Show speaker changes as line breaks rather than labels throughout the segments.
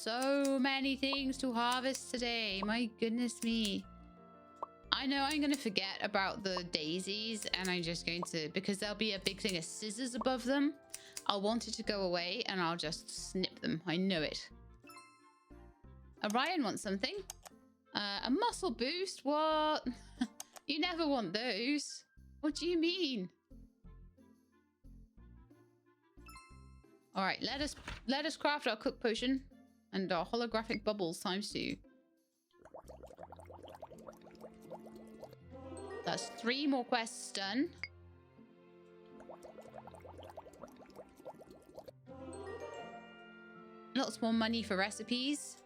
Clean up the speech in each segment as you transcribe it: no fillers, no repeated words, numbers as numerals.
so many things to harvest today. My goodness me. I know I'm going to forget about the daisies, and I'm just going to, because there'll be a big thing of scissors above them, I'll want it to go away and I'll just snip them. I know it. Orion wants something. A muscle boost? What? You never want those. What do you mean? All right, let us craft our cook potion and our holographic bubbles ×2. That's 3 more quests done. Lots more money for recipes.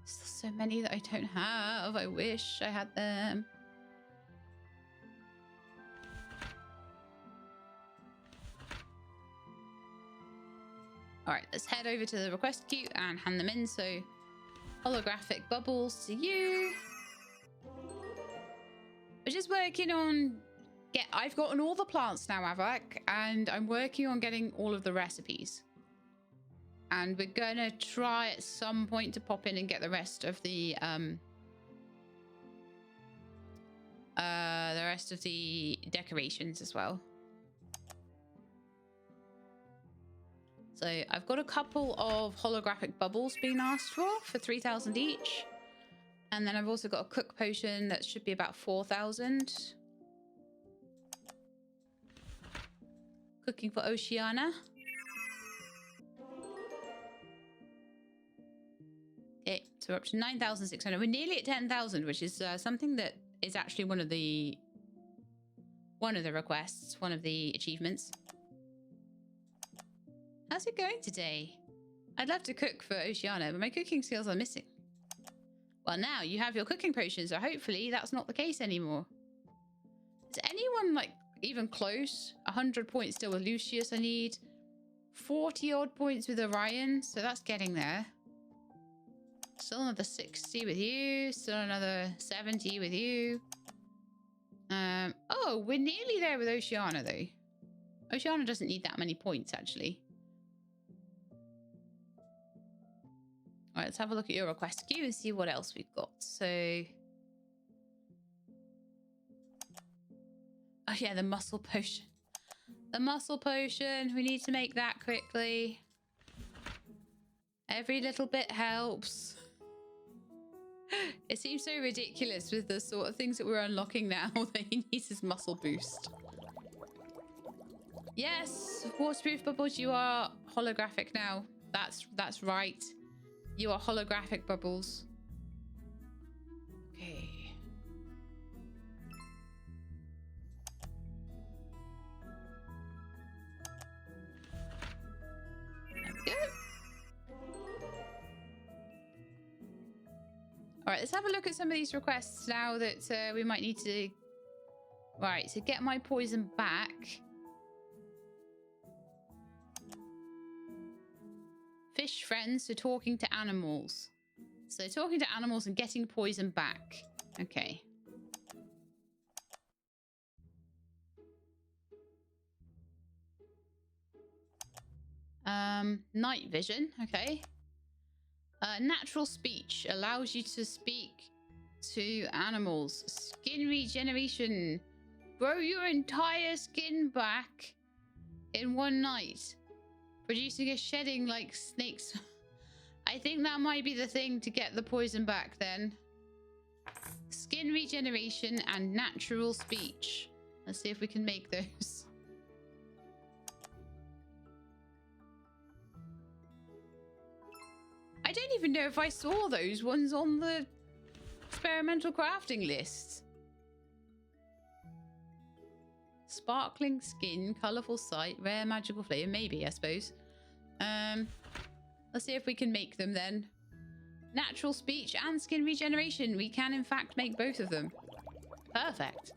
Still so many that I don't have. I wish I had them. All right, let's head over to the request queue and hand them in. So, holographic bubbles to you. We're just working on I've gotten all the plants now, Avak, and I'm working on getting all of the recipes. And we're gonna try at some point to pop in and get the rest of the decorations as well. So I've got a couple of holographic bubbles being asked for 3,000 each. And then I've also got a cook potion that should be about 4,000. Cooking for Oceana. Okay, so we're up to 9,600. We're nearly at 10,000, which is something that is actually one of the requests, one of the achievements. How's it going today? I'd love to cook for Oceana, but my cooking skills are missing. Well, now you have your cooking potion, so hopefully that's not the case anymore. Is anyone, like, even close? 100 points still with Lucius. I need 40 odd points with Orion, so that's getting there. Still another 60 with you. Still another 70 with you. Oh, we're nearly there with Oceana, though. Oceana doesn't need that many points, actually. All right, let's have a look at your request queue and see what else we've got. So... oh, yeah, the muscle potion. The muscle potion. We need to make that quickly. Every little bit helps. It seems so ridiculous with the sort of things that we're unlocking now that he needs his muscle boost. Yes, waterproof bubbles, you are holographic now. That's right. You are holographic bubbles. Okay. There we go. All right, let's have a look at some of these requests now that we might need to... Right, to get my poison back. Fish friends, so talking to animals. So talking to animals and getting poison back. Okay. Night vision, okay. Natural speech allows you to speak to animals. Skin regeneration. Grow your entire skin back in one night. Producing a shedding like snakes. I think that might be the thing to get the poison back then. Skin regeneration and natural speech. Let's see if we can make those. I don't even know if I saw those ones on the experimental crafting list. Sparkling skin, colourful sight, rare magical flavour. Maybe, I suppose. Let's see if we can make them then. Natural speech and skin regeneration. We can, in fact, make both of them. Perfect.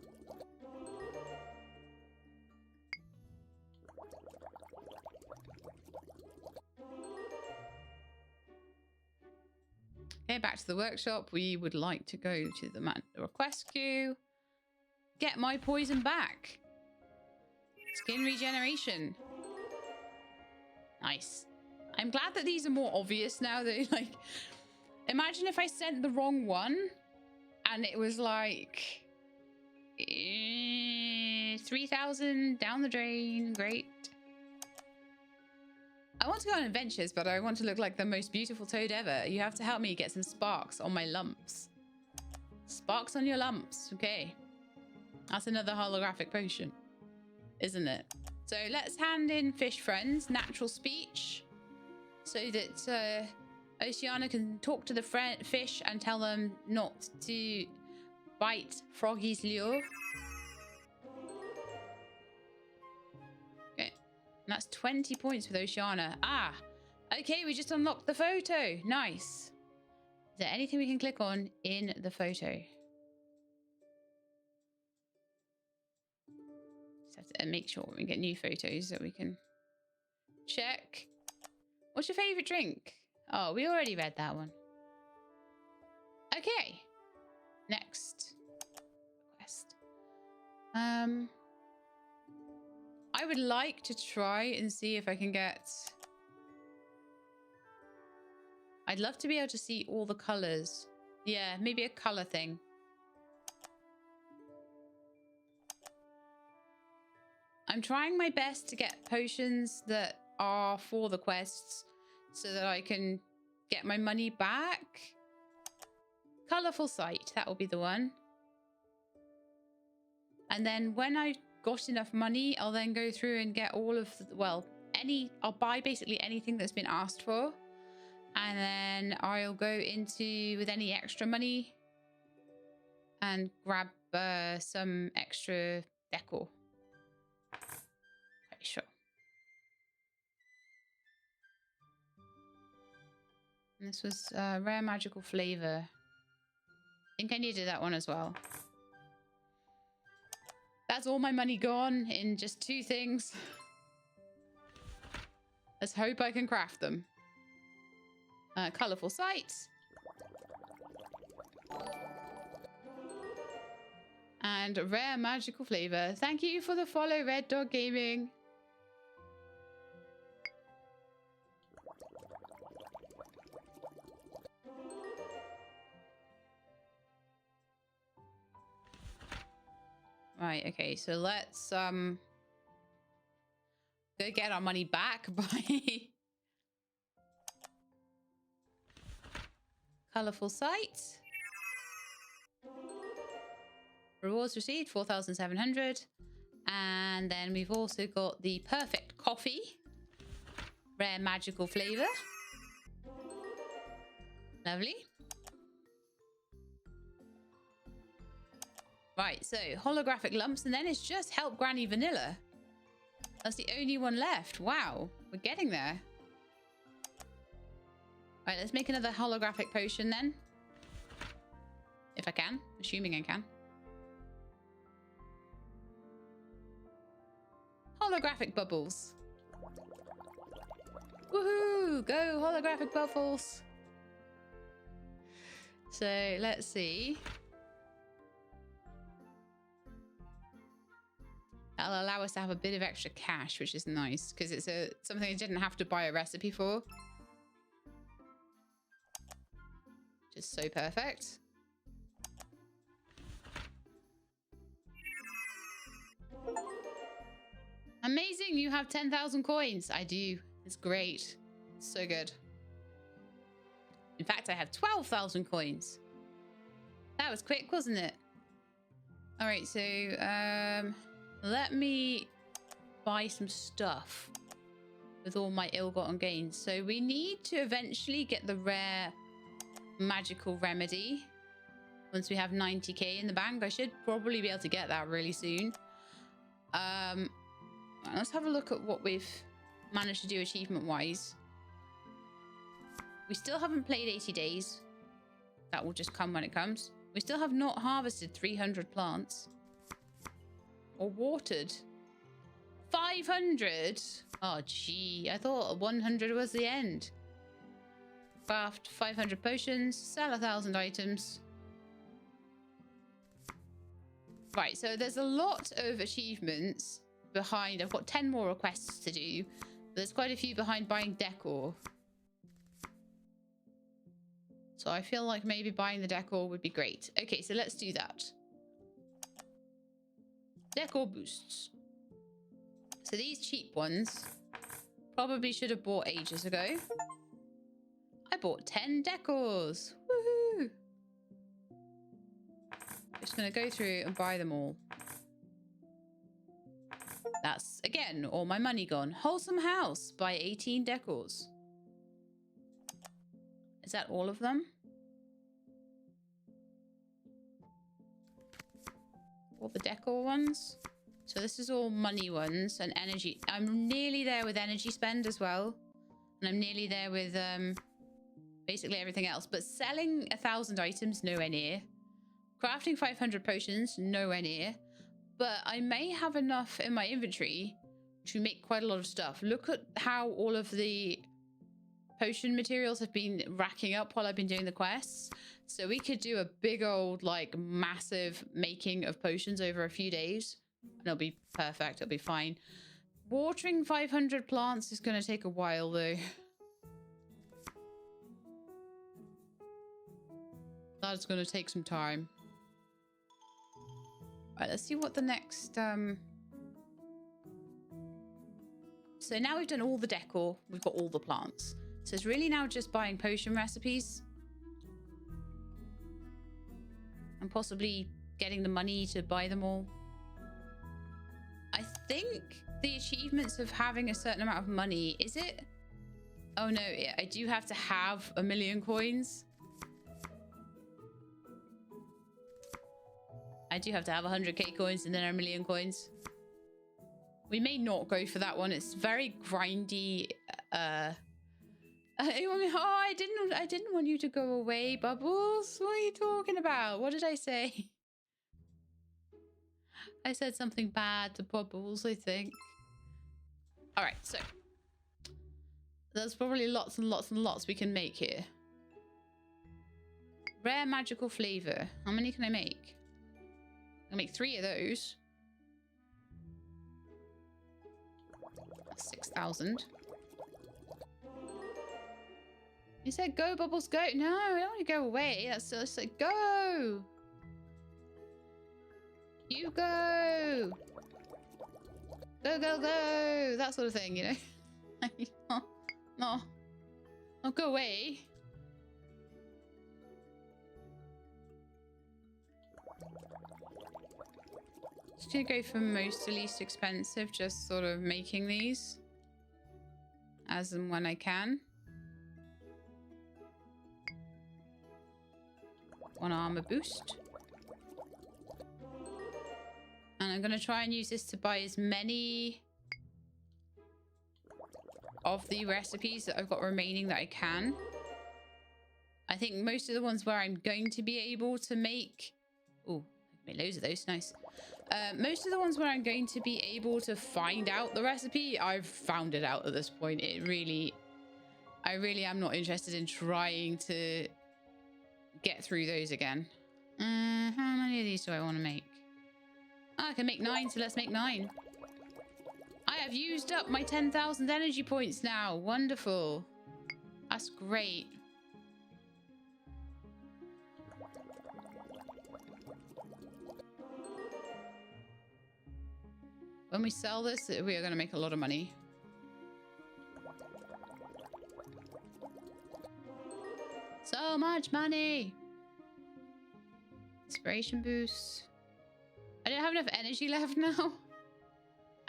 Okay, back to the workshop. We would like to go to the request queue. Get my poison back. Skin regeneration. Nice. I'm glad that these are more obvious now. That like, imagine if I sent the wrong one and it was like 3,000 down the drain. Great. I want to go on adventures, but I want to look like the most beautiful toad ever. You have to help me get some sparks on my lumps. Sparks on your lumps. Okay. That's another holographic potion, isn't it? So let's hand in fish friends, natural speech, so that Oceana can talk to the fish and tell them not to bite Froggy's lure. Okay. And that's 20 points with Oceana. Ah, okay, we just unlocked the photo. Nice. Is there anything we can click on in the photo? Just have to make sure we get new photos so we can check. What's your favorite drink? Oh, we already read that one. Okay. Next request. I would like to try and see if I can get... I'd love to be able to see all the colors. Yeah, maybe a color thing. I'm trying my best to get potions that are for the quests so that I can get my money back. Colorful sight, that will be the one. And then when I've got enough money, I'll then go through and get all of the, well, I'll buy basically anything that's been asked for. And then I'll go into with any extra money and grab some extra decor. Pretty sure. And this was rare magical flavor. I think I needed that one as well. That's all my money gone in just 2 things. Let's hope I can craft them. Colorful sights. And rare magical flavor. Thank you for the follow, Red Dog Gaming. Right, okay, so let's go get our money back by colorful sight. Rewards received 4,700. And then we've also got the perfect coffee. Rare magical flavor. Lovely. Right, so holographic lumps, and then it's just Help Granny Vanilla. That's the only one left. Wow, we're getting there. Right, let's make another holographic potion then. If I can, assuming I can. Holographic bubbles. Woohoo! Go holographic bubbles. So let's see. That'll allow us to have a bit of extra cash, which is nice because it's something I didn't have to buy a recipe for. Just so perfect. Amazing, you have 10,000 coins. I do. It's great. It's so good. In fact, I have 12,000 coins. That was quick, wasn't it? All right, so let me buy some stuff with all my ill-gotten gains. So we need to eventually get the rare magical remedy. Once we have 90k in the bank, I should probably be able to get that really soon. Let's have a look at what we've managed to do achievement-wise. We still haven't played 80 days. That will just come when it comes. We still have not harvested 300 plants. Or watered 500. Oh, gee. I thought 100 was the end. Craft 500 potions. Sell 1,000 items. Right, so there's a lot of achievements behind. I've got 10 more requests to do There's quite a few behind buying decor. So I feel like maybe buying the decor would be great. Okay, so let's do that. Decor boosts. So these cheap ones probably should have bought ages ago. I bought 10 decors. Woohoo! Just gonna go through and buy them all. That's, again, all my money gone. Wholesome house. Buy 18 decors. Is that all of them? All the decor ones? So this is all money ones and energy. I'm nearly there with energy spend as well. And I'm nearly there with basically everything else. But selling 1,000 items, nowhere near. Crafting 500 potions, nowhere near. But I may have enough in my inventory to make quite a lot of stuff. Look at how all of the potion materials have been racking up while I've been doing the quests. So we could do a big old, like, massive making of potions over a few days. And it'll be perfect. It'll be fine. Watering 500 plants is going to take a while, though. That's going to take some time. All right, let's see what the next... So now we've done all the decor. We've got all the plants. So it's really now just buying potion recipes. And possibly getting the money to buy them all. I think the achievements of having a certain amount of money, is it? Oh no, yeah, I do have to have 1,000,000 coins. I do have to have 100k coins and then 1,000,000 coins. We may not go for that one. It's very grindy. Oh, I didn't want you to go away, Bubbles. What are you talking about? What did I say? I said something bad to Bubbles, I think. All right, so there's probably lots and lots and lots we can make here. Rare magical flavor. How many can I make? I'll make 3 of those. That's 6,000. You said go, Bubbles, go. No, I don't want to go away. That's just like, go. You go. Go, go, go. That sort of thing, you know? No. Don't go away. Just gonna go for most to least expensive, just sort of making these as and when I can. 1 armor boost. And I'm gonna try and use this to buy as many of the recipes that I've got remaining that I can. I think most of the ones where I'm going to be able to make... Oh, I can make loads of those. Nice. Most of the ones where I'm going to be able to find out the recipe, I've found it out at this point. I really am not interested in trying to get through those again. How many of these do I want to make? Oh, I can make 9, so let's make 9. I have used up my 10,000 energy points now. Wonderful. That's great. When we sell this, we are going to make a lot of money. So much money! Inspiration boost. I don't have enough energy left now.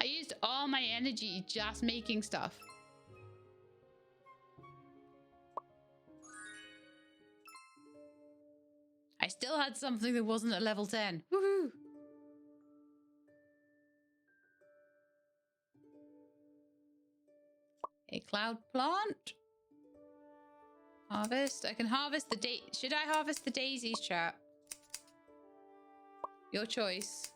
I used all my energy just making stuff. I still had something that wasn't at level 10. Woohoo! A cloud plant. Harvest. I can harvest the Should I harvest the daisies, chat? Your choice.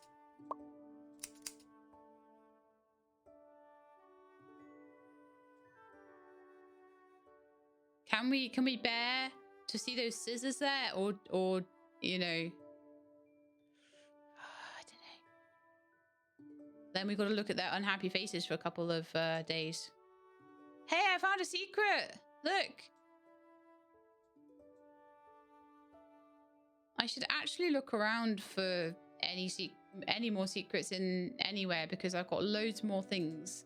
Can we bear to see those scissors there, or you know? I don't know. Then we've got to look at their unhappy faces for a couple of days. Hey, I found a secret. Look. I should actually look around for any more secrets in anywhere because I've got loads more things.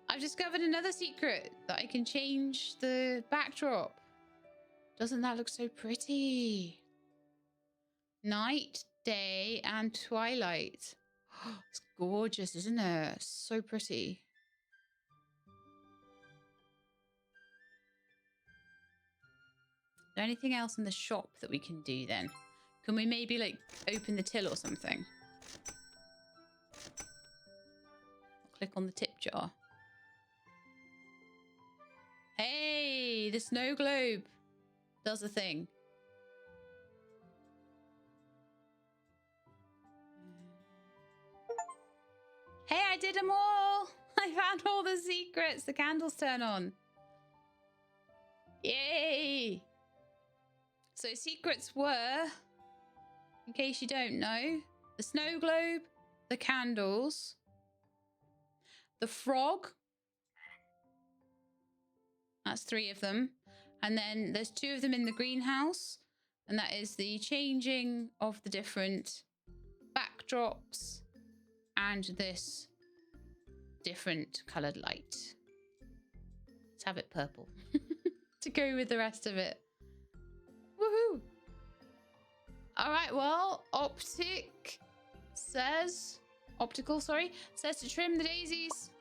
I've discovered another secret that I can change the backdrop. Doesn't that look so pretty? Night, day, and twilight. It's gorgeous, isn't it? So pretty. Is there anything else in the shop that we can do then? Can we maybe like open the till or something? Click on the tip jar. Hey, the snow globe does a thing. Hey, I did them all. I found all the secrets. The candles turn on. Yay. So secrets were, in case you don't know, the snow globe, the candles, the frog. That's 3 of them. And then there's 2 of them in the greenhouse. And that is the changing of the different backdrops and this different coloured light. Let's have it purple to go with the rest of it. Woohoo! All right, well, optical, says to trim the daisies.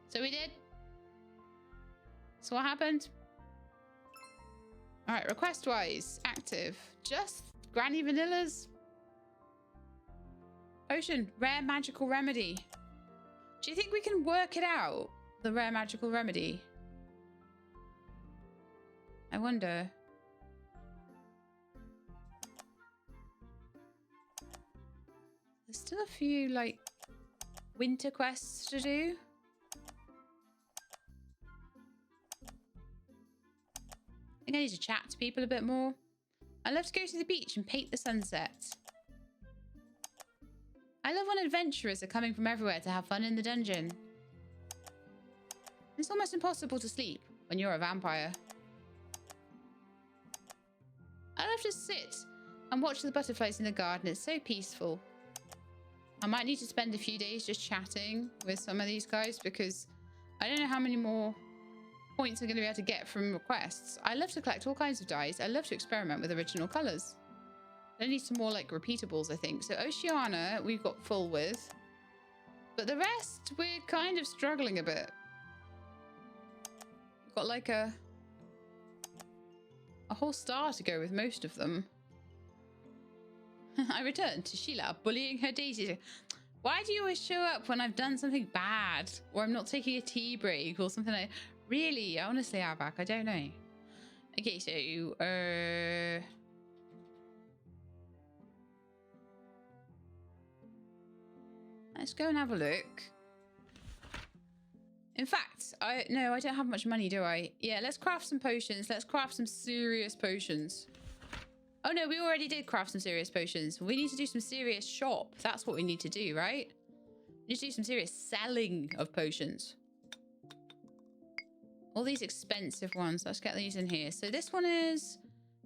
So we did. So what happened? All right, request-wise, active. Just Granny Vanilla's potion, rare magical remedy. Do you think we can work it out, the rare magical remedy? I wonder. There's still a few, like, winter quests to do. I think I need to chat to people a bit more. I love to go to the beach and paint the sunset. I love when adventurers are coming from everywhere to have fun in the dungeon. It's almost impossible to sleep when you're a vampire. I love to sit and watch the butterflies in the garden. It's so peaceful. I might need to spend a few days just chatting with some of these guys because I don't know how many more points I'm going to be able to get from requests. I love to collect all kinds of dyes. I love to experiment with original colours. I need some more like repeatables, I think. So Oceania, we've got full with. But the rest, we're kind of struggling a bit. We've got like a whole star to go with most of them. I returned to Sheila, bullying her daisy. Why do you always show up when I've done something bad? Or I'm not taking a tea break or something like... Really? Honestly, Arbak, I don't know. Okay, so... let's go and have a look. In fact, no, I don't have much money, do I? Yeah, let's craft some potions. Let's craft some serious potions. Oh no, we already did craft some serious potions. We need to do some serious shop. That's what we need to do, right? We need to do some serious selling of potions. All these expensive ones. Let's get these in here. So this one is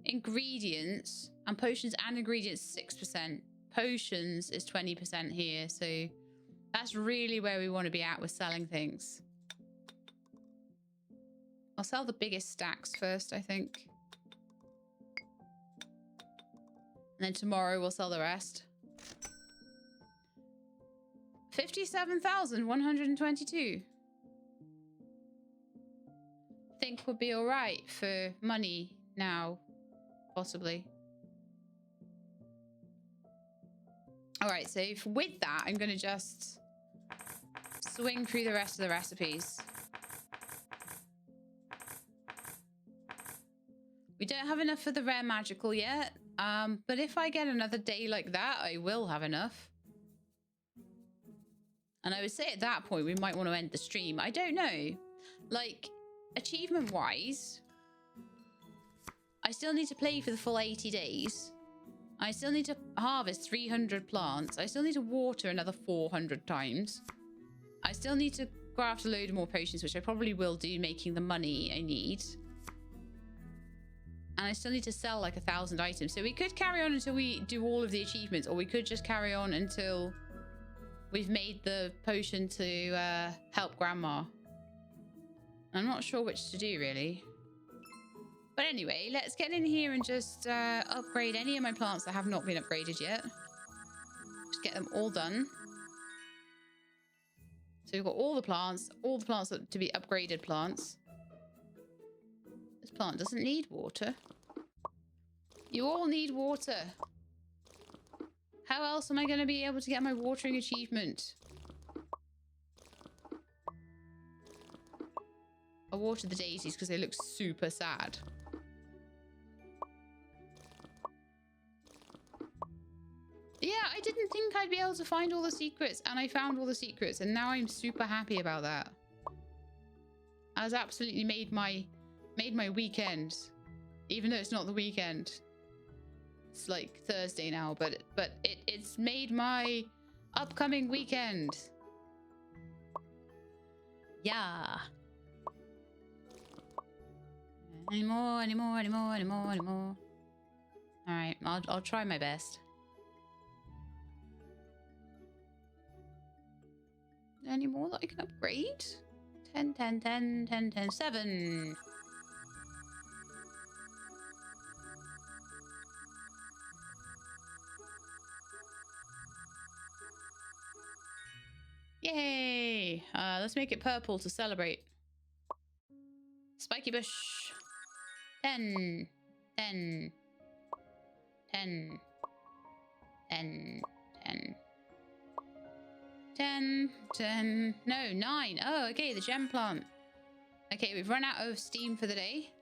ingredients, and potions and ingredients 6%. Potions is 20% here. So that's really where we want to be at with selling things. I'll sell the biggest stacks first, I think. And then tomorrow we'll sell the rest. 57,122. Think we'll be all right for money now, possibly. All right, so with that, I'm going to just swing through the rest of the recipes. We don't have enough for the rare magical yet, but if I get another day like that, I will have enough. And I would say at that point, we might want to end the stream. I don't know. Like, achievement-wise, I still need to play for the full 80 days. I still need to harvest 300 plants. I still need to water another 400 times. I still need to craft a load more potions, which I probably will do, making the money I need. And I still need to sell like 1,000 items. So we could carry on until we do all of the achievements, or we could just carry on until we've made the potion to help Grandma. I'm not sure which to do, really. But anyway, let's get in here and just upgrade any of my plants that have not been upgraded yet. Just get them all done. So we've got all the plants to be upgraded plants. This plant doesn't need water. You all need water. How else am I going to be able to get my watering achievement? I watered the daisies because they look super sad. Yeah, I didn't think I'd be able to find all the secrets, and I found all the secrets, and now I'm super happy about that. I was absolutely made my weekend, even though it's not the weekend. It's like Thursday now, but it's made my upcoming weekend. Yeah. Any more? All right, I'll try my best. Any more that I can upgrade? 10, 10, 10, 10, 10, 7. Yay! Let's make it purple to celebrate. Spiky bush. 10, 10, 10, 10, 10. 10, 10, no, 9. Oh, okay, the gem plant. Okay, we've run out of steam for the day.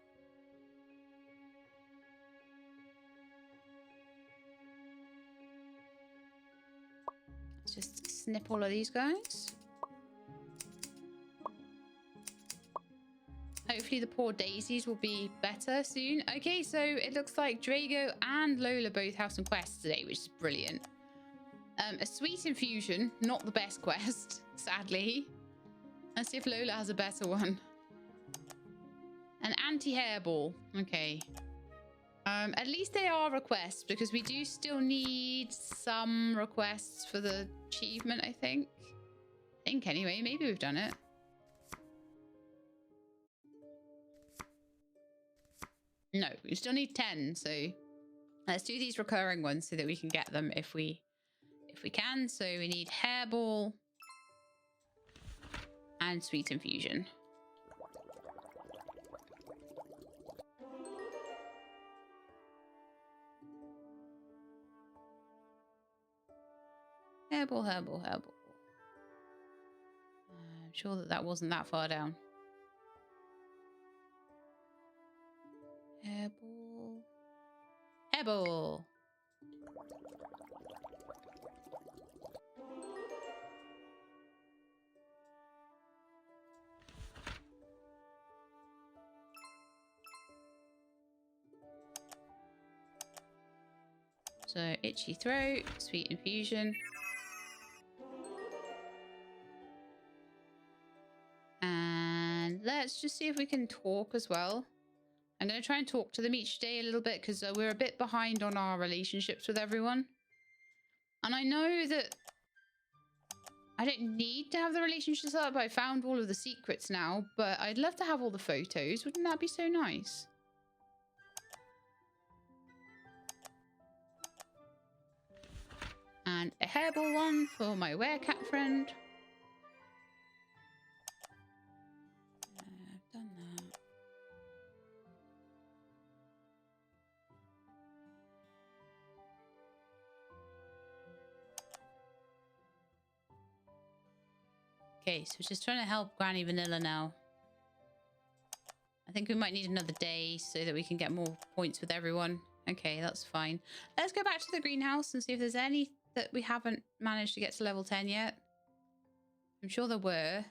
Let's just snip all of these guys. Hopefully the poor daisies will be better soon. Okay, so it looks like Drago and Lola both have some quests today, which is brilliant. A sweet infusion, not the best quest, sadly. Let's see if Lola has a better one. An anti-hairball. Okay. At least they are requests, because we do still need some requests for the achievement, I think. Anyway, maybe we've done it. No, we still need 10, so let's do these recurring ones so that we can get them if we can. So we need hairball and sweet infusion. Hairball. I'm sure that wasn't that far down. Hairball. So itchy throat, sweet infusion. And let's just see if we can talk as well. I'm going to try and talk to them each day a little bit, because we're a bit behind on our relationships with everyone. And I know that I don't need to have the relationships up. I found all of the secrets now, but I'd love to have all the photos. Wouldn't that be so nice? And a hairball one for my werecat friend. I've done that. Okay, so we're just trying to help Granny Vanilla now. I think we might need another day so that we can get more points with everyone. Okay, that's fine. Let's go back to the greenhouse and see if there's any that we haven't managed to get to level 10 yet. I'm sure there were.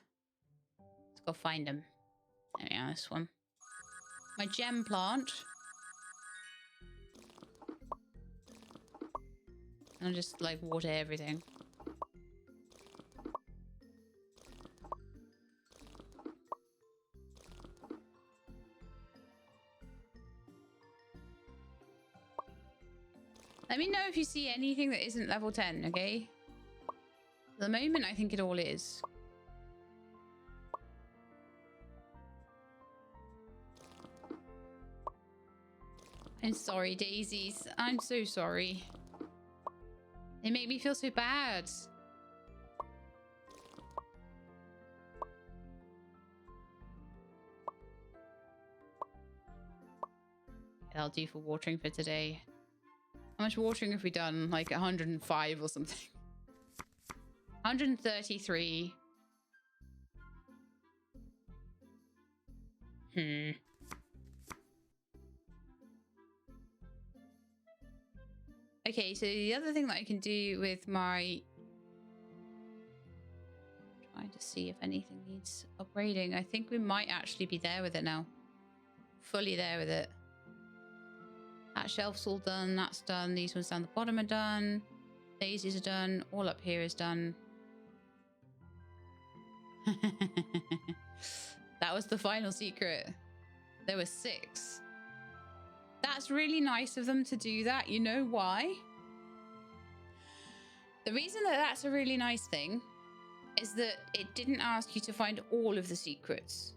Let's go find them. There we are, this one. My gem plant. I'll just like water everything. Let me know if you see anything that isn't level 10, okay? At the moment, I think it all is. I'm sorry, daisies. I'm so sorry. They make me feel so bad. That'll do for watering for today. How much watering have we done? Like 105 or something. 133. Okay, so the other thing that I can do with my... Trying to see if anything needs upgrading. I think we might actually be there with it now. Fully there with it. That shelf's all done. That's done. These ones down the bottom are done. Daisies are done. All up here is done. That was the final secret. There were 6. That's really nice of them to do that. You know why? The reason that that's a really nice thing is that it didn't ask you to find all of the secrets.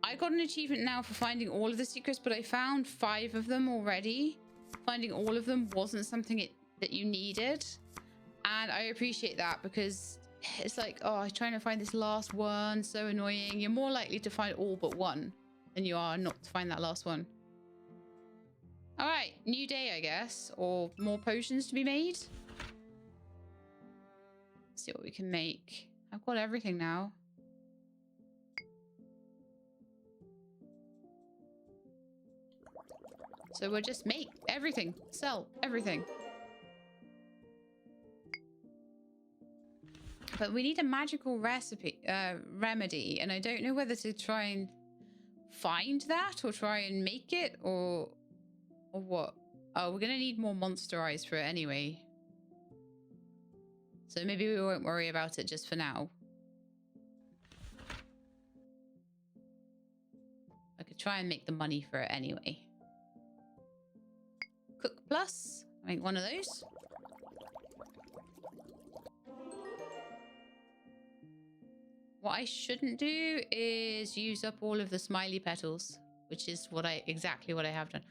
I got an achievement now for finding all of the secrets, but I found 5 of them already. Finding all of them wasn't something that you needed. And I appreciate that because it's like, oh, I'm trying to find this last one. So annoying. You're more likely to find all but one than you are not to find that last one. All right, new day, I guess, or more potions to be made. Let's see what we can make. I've got everything now. So we'll just make everything, sell everything. But we need a magical remedy, and I don't know whether to try and find that or try and make it or what. Oh, we're gonna need more monster eyes for it anyway. So maybe we won't worry about it just for now. I could try and make the money for it anyway. Cook plus. I make one of those. What I shouldn't do is use up all of the smiley petals, which is exactly what I have done.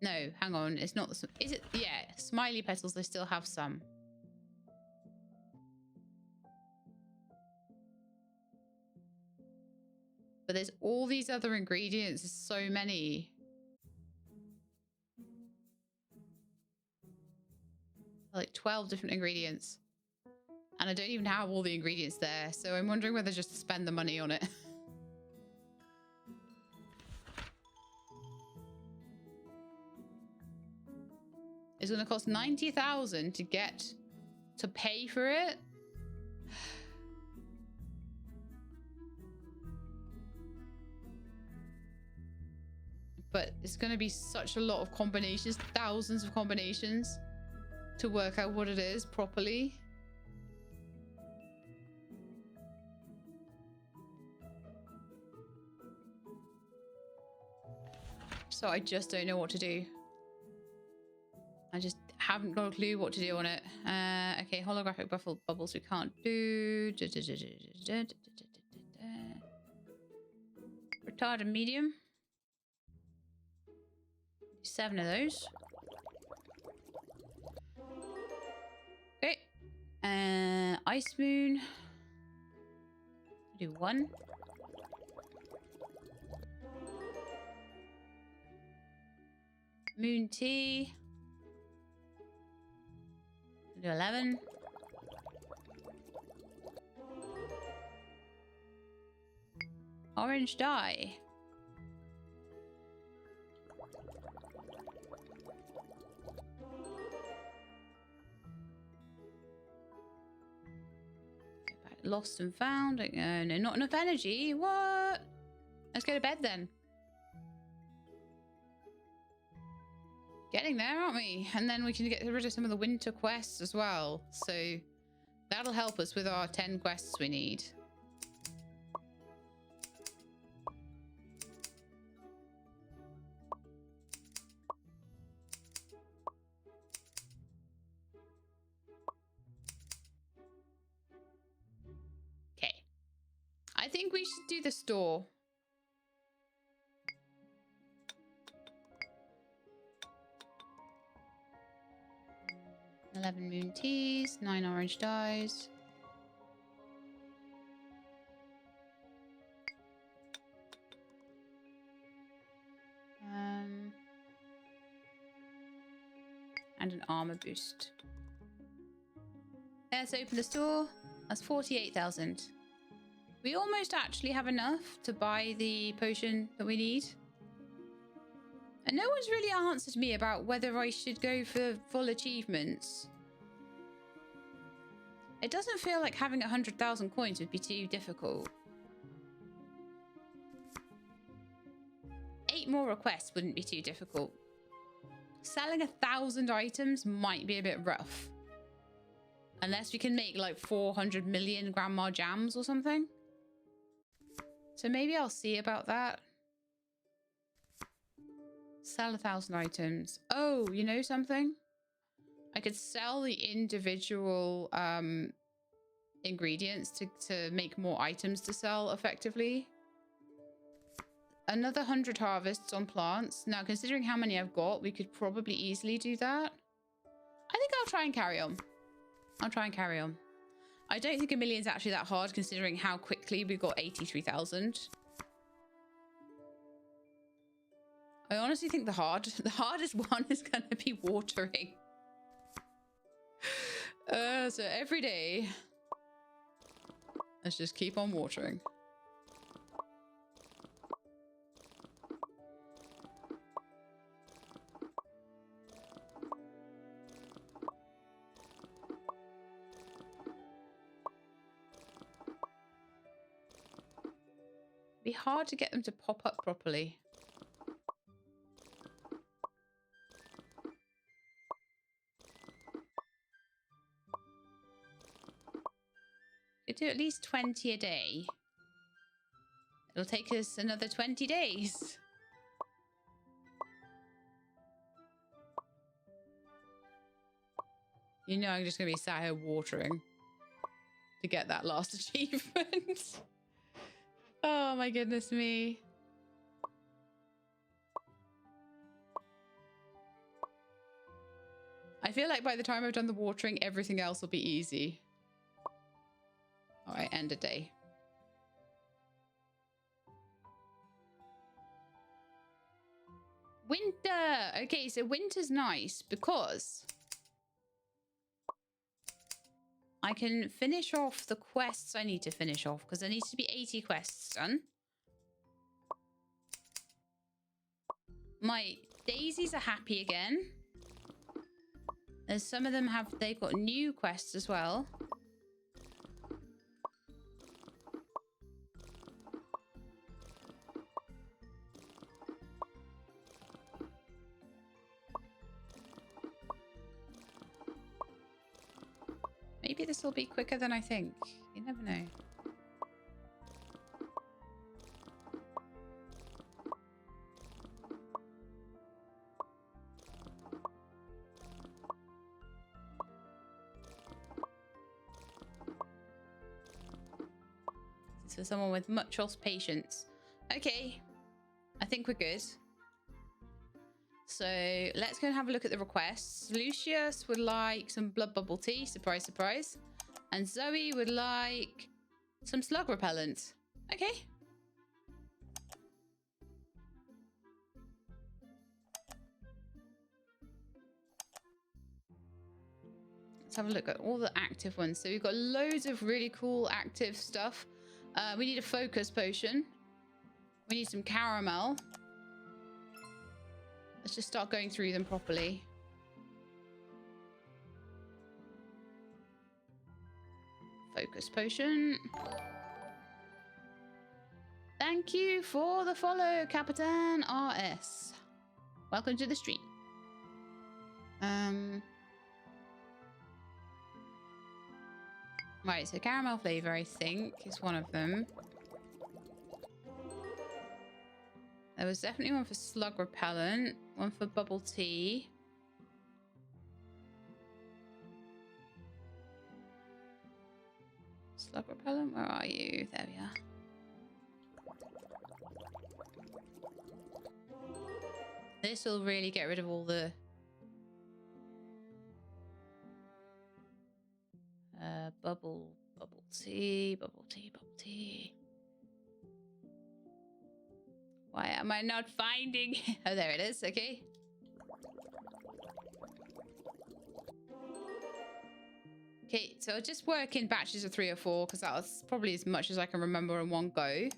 No, hang on. It's not the... Is it? Yeah, smiley petals. I still have some. But there's all these other ingredients. There's so many. Like 12 different ingredients. And I don't even have all the ingredients there. So I'm wondering whether just to spend the money on it. It's going to cost 90,000 to get to pay for it. But it's going to be such a lot of combinations, thousands of combinations to work out what it is properly. So I just don't know what to do. I just haven't got a clue what to do on it. Okay, holographic bubbles we can't do. Retarded medium. 7 of those. Okay. Ice moon. Do 1. Moon tea. Do 11. Orange dye. Lost and found. No, not enough energy. What? Let's go to bed then. Getting there, aren't we? And then we can get rid of some of the winter quests as well. So that'll help us with our 10 quests we need. think we should do the store. $11 moon teas, 9 orange dyes. And an armor boost. Let's open the store. That's 48,000. We almost actually have enough to buy the potion that we need. And no one's really answered me about whether I should go for full achievements. It doesn't feel like having 100,000 coins would be too difficult. 8 more requests wouldn't be too difficult. Selling 1,000 items might be a bit rough. Unless we can make like 400 million grandma jams or something. So maybe I'll see about that. Sell 1,000 items. Oh, you know something? I could sell the individual ingredients to make more items to sell effectively. Another 100 harvests on plants. Now, considering how many I've got, we could probably easily do that. I think I'll try and carry on. I'll try and carry on. I don't think a million's actually that hard, considering how quickly we got 83,000. I honestly think the hardest one is going to be watering. So every day, let's just keep on watering. Be hard to get them to pop up properly. Could do at least 20 a day. It'll take us another 20 days. You know I'm just going to be sat here watering to get that last achievement. Oh my goodness me. I feel like by the time I've done the watering, everything else will be easy. All right, end of day. Winter. Okay, so winter's nice because I can finish off the quests I need to finish off because there needs to be 80 quests done. My daisies are happy again. There's some of them they've got new quests as well. Maybe this will be quicker than I think. You never know. This is for someone with much lost patience. Okay, I think we're good. So let's go and have a look at the requests. Lucius would like some blood bubble tea. Surprise, surprise. And Zoe would like some slug repellent. Okay. Let's have a look at all the active ones. So we've got loads of really cool active stuff. We need a focus potion. We need some caramel. Let's just start going through them properly. Focus potion. Thank you for the follow, Capitan RS. Welcome to the stream. Right, so caramel flavor, I think, is one of them. There was definitely one for slug repellent, one for bubble tea. Slug repellent, where are you? There we are. This will really get rid of all the... bubble tea, bubble tea, bubble tea. Why am I not finding... Oh, there it is. Okay. Okay, so I'll just work in batches of 3 or 4 because that's probably as much as I can remember in one go.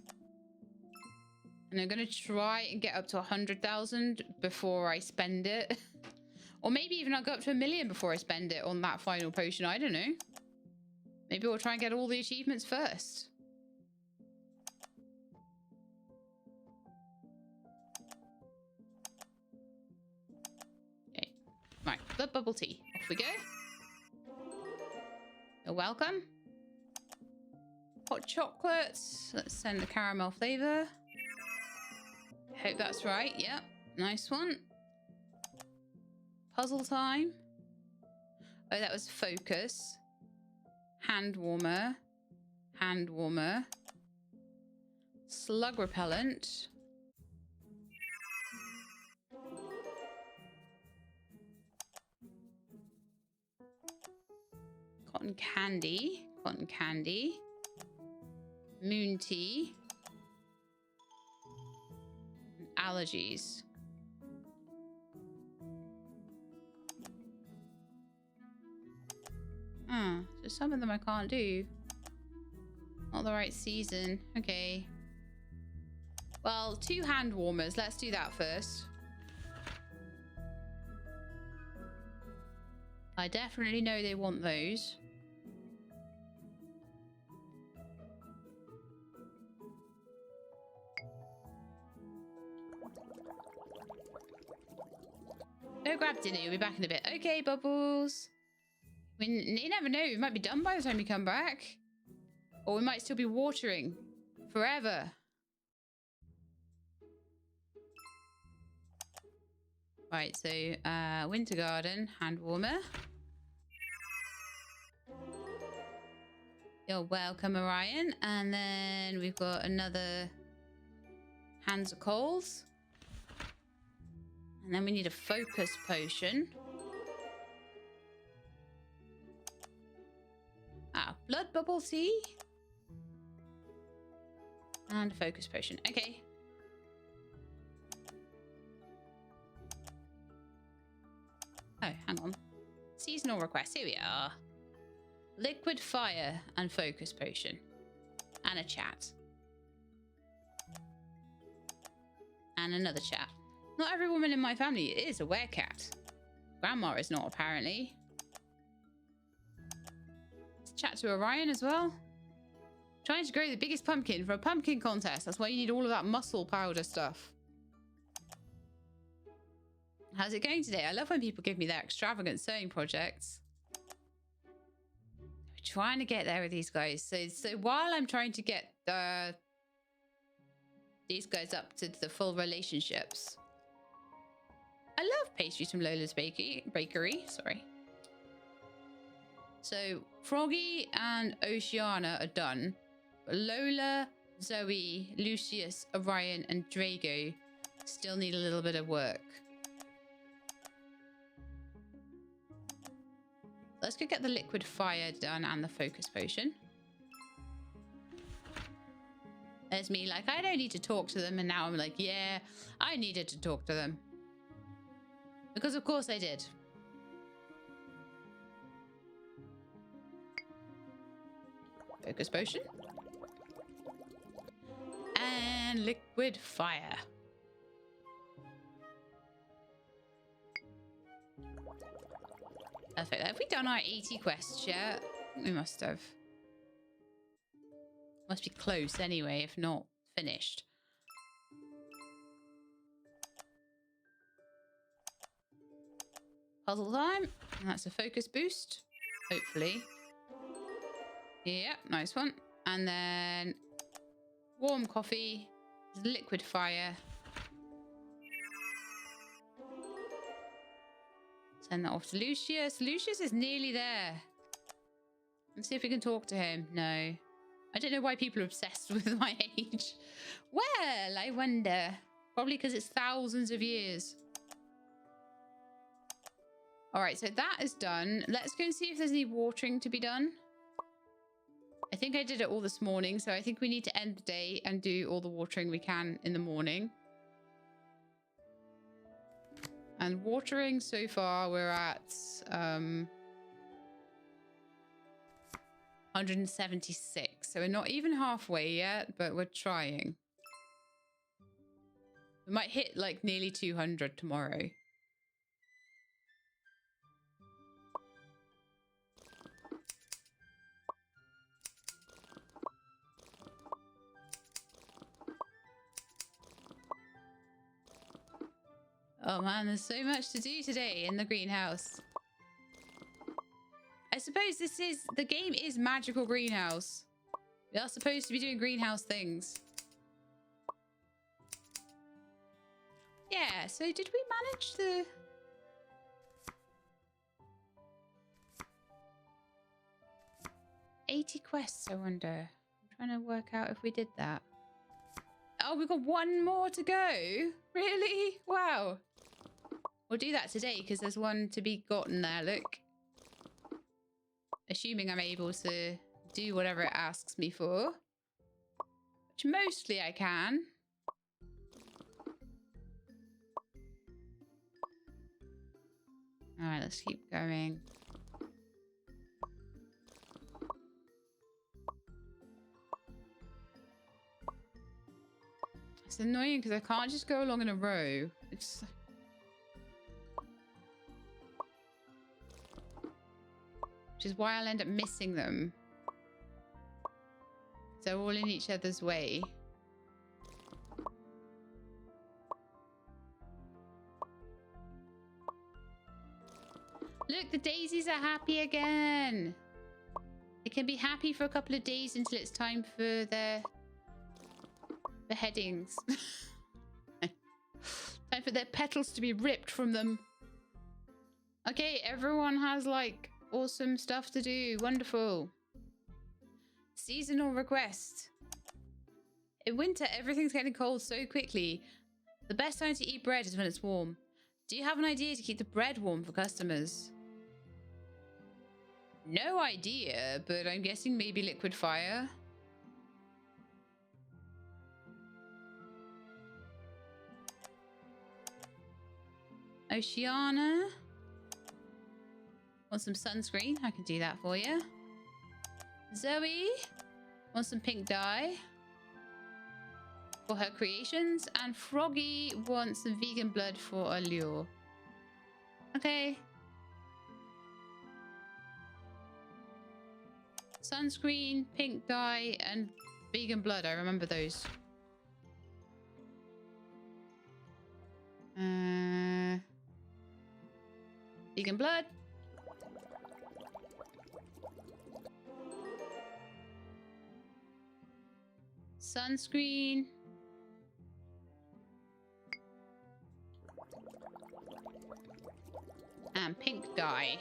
And I'm going to try and get up to 100,000 before I spend it. Or maybe even I'll go up to 1 million before I spend it on that final potion. I don't know. Maybe we'll try and get all the achievements first. Okay. Right, blood bubble tea. Off we go. You're welcome. Hot chocolate. Let's send the caramel flavor. Hope that's right. Yep. Nice one. Puzzle time. Oh, that was focus. Hand warmer. Hand warmer. Slug repellent. Cotton candy. Cotton candy. Moon tea. Allergies. So some of them I can't do. Not the right season. Okay. Well, 2 hand warmers. Let's do that first. I definitely know they want those. Go grab dinner. You'll be back in a bit. Okay, Bubbles. You never know. We might be done by the time you come back. Or we might still be watering forever. Right, so Winter Garden, hand warmer. You're welcome, Orion. And then we've got another Hands of Coals. And then we need a focus potion. Blood bubble tea. And a focus potion. Okay. Oh, hang on. Seasonal requests. Here we are. Liquid fire and focus potion. And a chat. And another chat. Not every woman in my family is a werecat. Grandma is not, apparently. Let's chat to Orion as well. Trying to grow the biggest pumpkin for a pumpkin contest. That's why you need all of that muscle powder stuff. How's it going today? I love when people give me their extravagant sewing projects. We're trying to get there with these guys. So while I'm trying to get these guys up to the full relationships. I love pastries from Lola's Bakery. Sorry. So Froggy and Oceana are done. But Lola, Zoe, Lucius, Orion, and Drago still need a little bit of work. Let's go get the liquid fire done and the focus potion. There's me like, I don't need to talk to them. And now I'm like, yeah, I needed to talk to them. Because of course I did. Focus potion. And liquid fire. Perfect. Have we done our 80 quests yet? We must have. Must be close anyway, if not finished. Puzzle time. And that's a focus boost. Hopefully. Yep, nice one. And then warm coffee. Liquid fire. Send that off to Lucius. Lucius is nearly there. Let's see if we can talk to him. No. I don't know why people are obsessed with my age. Well, I wonder. Probably because it's thousands of years. All right, so that is done. Let's go and see if there's any watering to be done. I think I did it all this morning, so I think we need to end the day and do all the watering we can in the morning. And watering so far, we're at 176. So we're not even halfway yet, but we're trying. We might hit like nearly 200 tomorrow. Oh man, there's so much to do today in the greenhouse. I suppose the game is Magical Greenhouse. We are supposed to be doing greenhouse things. Yeah, so did we manage the... $80 quests, I wonder. I'm trying to work out if we did that. Oh, we've got one more to go. Really? Wow. We'll do that today because there's one to be gotten there, look. Assuming I'm able to do whatever it asks me for. Which mostly I can. Alright, let's keep going. It's annoying because I can't just go along in a row. It's... Which is why I'll end up missing them. They're all in each other's way. Look, the daisies are happy again. They can be happy for a couple of days until it's time for their beheadings. Time for their petals to be ripped from them. Okay, everyone has like awesome stuff to do. Wonderful. Seasonal request. In winter, everything's getting cold so quickly. The best time to eat bread is when it's warm. Do you have an idea to keep the bread warm for customers? No idea, but I'm guessing maybe liquid fire. Oceana. Want some sunscreen? I can do that for you. Zoe. Want some pink dye for her creations. And Froggy wants some vegan blood for Allure. Okay. Sunscreen, pink dye, and vegan blood. I remember those. Vegan blood. Sunscreen. And pink dye.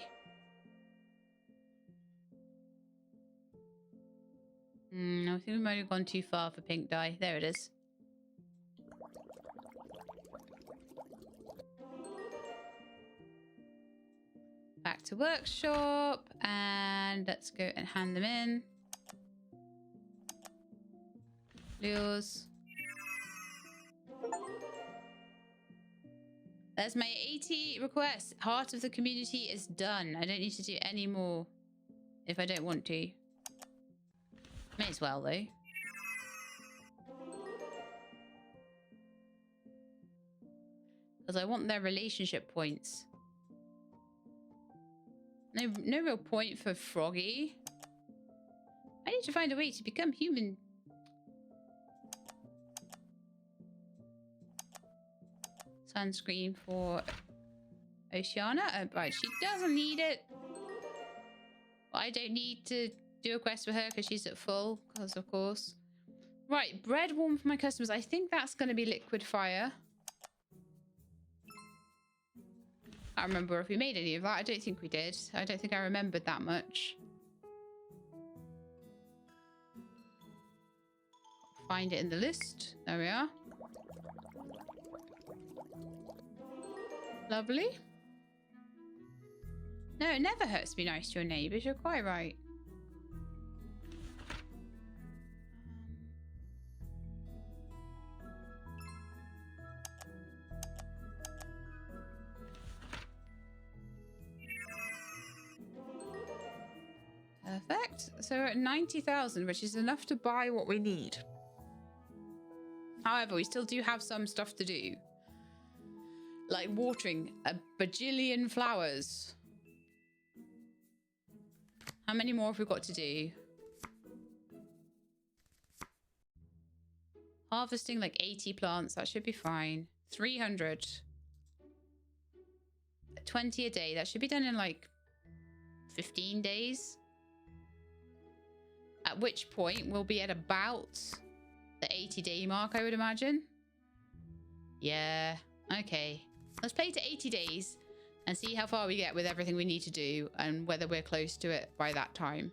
I think we might have gone too far for pink dye. There it is. Back to workshop, and let's go and hand them in. Lures. That's my 80 request. Heart of the community is done. I don't need to do any more if I don't want to. May as well, though. Because I want their relationship points. No real point for Froggy. I need to find a way to become human. Sunscreen for Oceana. Right, she doesn't need it. I don't need to do a quest for her because she's at full, because of course. Right, bread warm for my customers. I think that's going to be liquid fire. I don't remember if we made any of that. I don't think we did. I don't think I remembered that much. find it in the list. There we are. Lovely. No, it never hurts to be nice to your neighbours. You're quite right. Perfect. So we're at 90,000, which is enough to buy what we need. However, we still do have some stuff to do. Like watering a bajillion flowers. How many more have we got to do? Harvesting like 80 plants. That should be fine. 300. 20 a day. That should be done in like 15 days. At which point we'll be at about the 80-day mark, I would imagine. Yeah. Okay. Let's play to 80 days and see how far we get with everything we need to do and whether we're close to it by that time.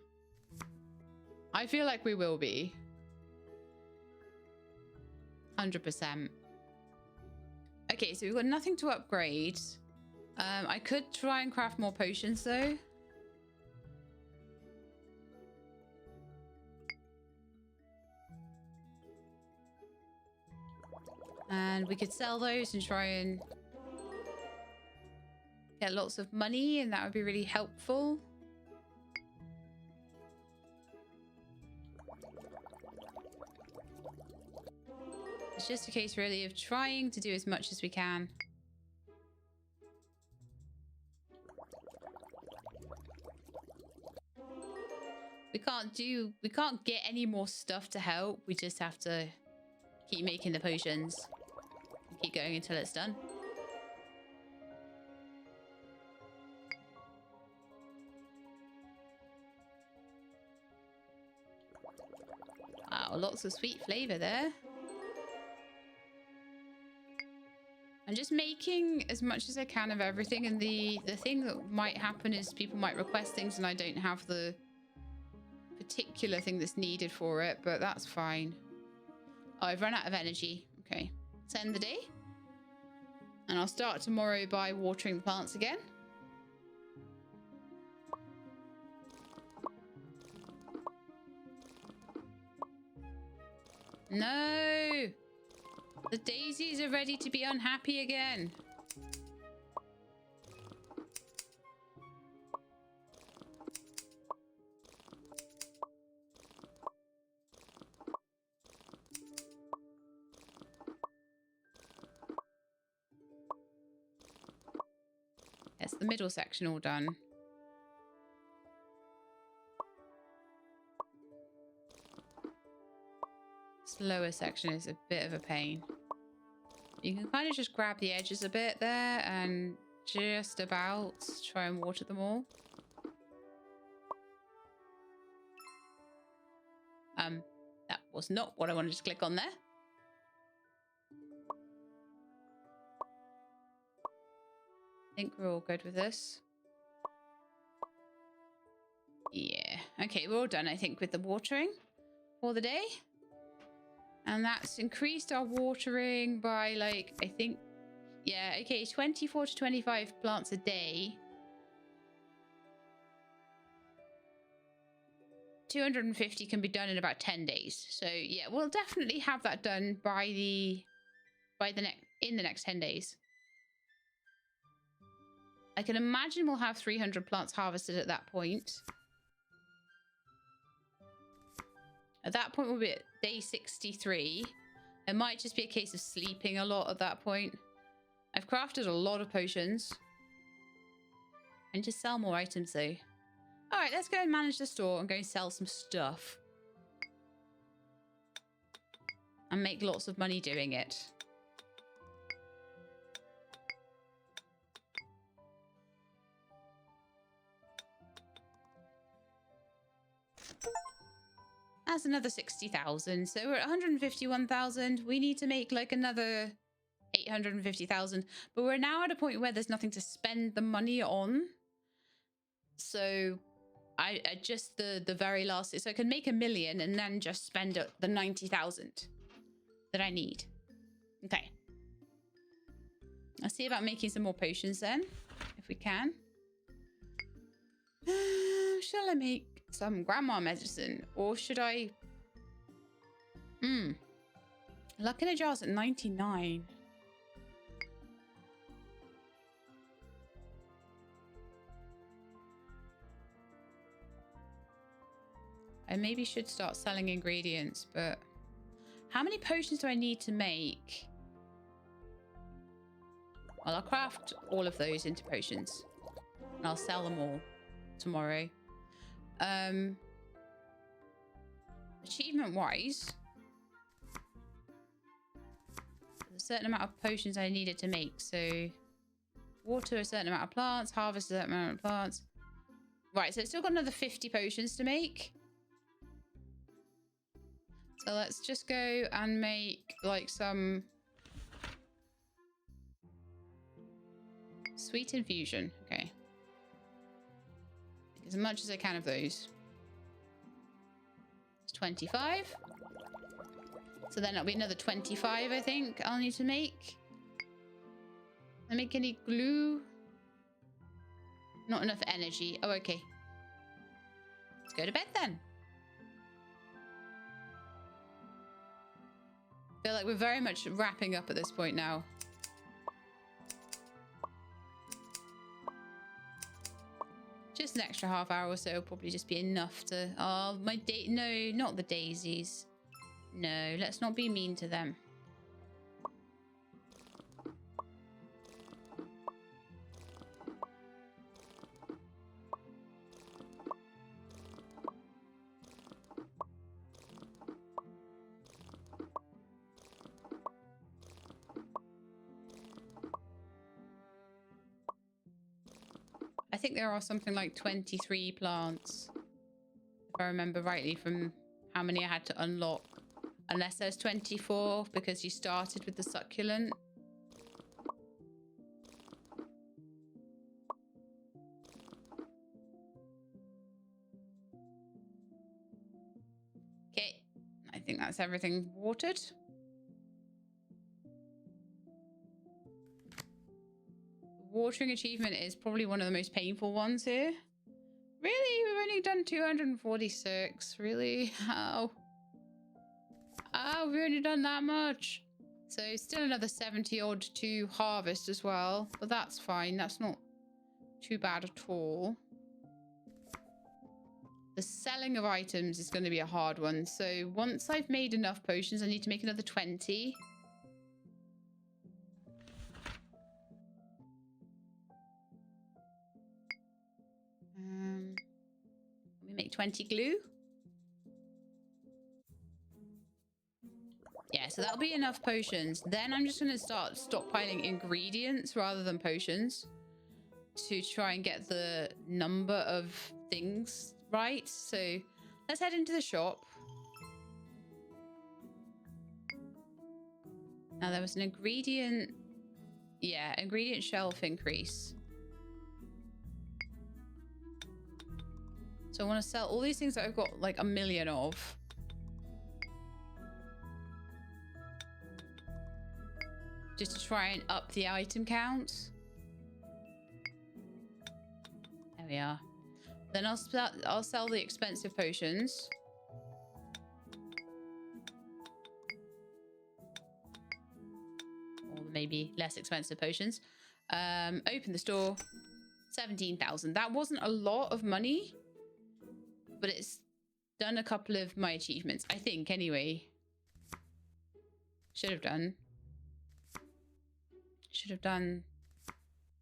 I feel like we will be. 100%. Okay, so we've got nothing to upgrade. I could try and craft more potions though. And we could sell those and try and get lots of money, and that would be really helpful. It's just a case really of trying to do as much as we can. We can't get any more stuff to help. We just have to keep making the potions. Keep going until it's done. Wow, lots of sweet flavor there. I'm just making as much as I can of everything, and the thing that might happen is people might request things and I don't have the particular thing that's needed for it, but that's fine. Oh, I've run out of energy. Okay. Let's end the day. And I'll start tomorrow by watering the plants again. No! The daisies are ready to be unhappy again. Yes, the middle section all done. This lower section is a bit of a pain. You can kind of just grab the edges a bit there and just about try and water them all. That was not what I wanted to click on there. I think we're all good with this. Yeah. Okay, we're all done, I think, with the watering for the day. And that's increased our watering by, like, I think... Yeah, okay, 24 to 25 plants a day. 250 can be done in about 10 days. So, yeah, we'll definitely have that done in the next 10 days. I can imagine we'll have 300 plants harvested at that point. At that point, we'll be at day 63. It might just be a case of sleeping a lot at that point. I've crafted a lot of potions. And just sell more items, though. All right, let's go and manage the store and go and sell some stuff. And make lots of money doing it. That's another 60,000. So we're at 151,000. We need to make like another 850,000. But we're now at a point where there's nothing to spend the money on. So I just the very last, so I can make 1 million and then just spend the 90,000 that I need. Okay. I'll see about making some more potions then, if we can. Shall I make some grandma medicine, or should I? Luck in a jar's at 99. I maybe should start selling ingredients, but how many potions do I need to make? Well, I'll craft all of those into potions and I'll sell them all tomorrow. Achievement wise, there's a certain amount of potions I needed to make. So water a certain amount of plants, harvest a certain amount of plants. Right, so it's still got another 50 potions to make. So let's just go and make like some sweet infusion. Okay. As much as I can of those. It's 25. So then it'll be another 25, I think, I'll need to make. Can I make any glue? Not enough energy. Oh, okay. Let's go to bed then. I feel like we're very much wrapping up at this point now. Just an extra half hour or so will probably just be enough to... Oh, my day... No, not the daisies. No, let's not be mean to them. I think there are something like 23 plants, if I remember rightly, from how many I had to unlock. Unless there's 24 because you started with the succulent. Okay, I think that's everything watered. Watering achievement is probably one of the most painful ones here. Really? We've only done 246. Really? How? Oh, we've only done that much. So still another 70 odd to harvest as well. But that's fine. That's not too bad at all. The selling of items is going to be a hard one. So once I've made enough potions, I need to make another 20. Let me make 20 glue. Yeah, so that'll be enough potions. Then I'm just going to start stockpiling ingredients rather than potions to try and get the number of things right. So let's head into the shop. Now there was an ingredient. Yeah, ingredient shelf increase. So I want to sell all these things that I've got like 1 million of. Just to try and up the item count. There we are. Then I'll sell the expensive potions. Or maybe less expensive potions. Open the store. 17,000. That wasn't a lot of money. But it's done a couple of my achievements. I think, anyway. Should have done. Should have done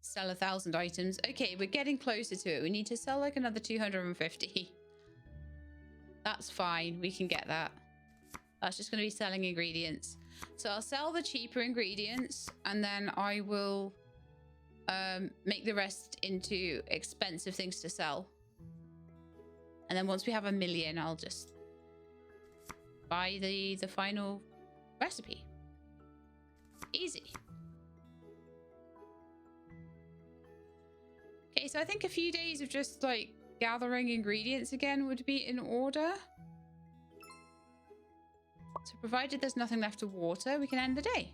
sell 1,000 items. Okay, we're getting closer to it. We need to sell like another 250. That's fine. We can get that. That's just going to be selling ingredients. So I'll sell the cheaper ingredients and then I will make the rest into expensive things to sell. And then once we have 1 million, I'll just buy the final recipe. Easy. Okay, so I think a few days of just like gathering ingredients again would be in order. So provided there's nothing left to water, we can end the day.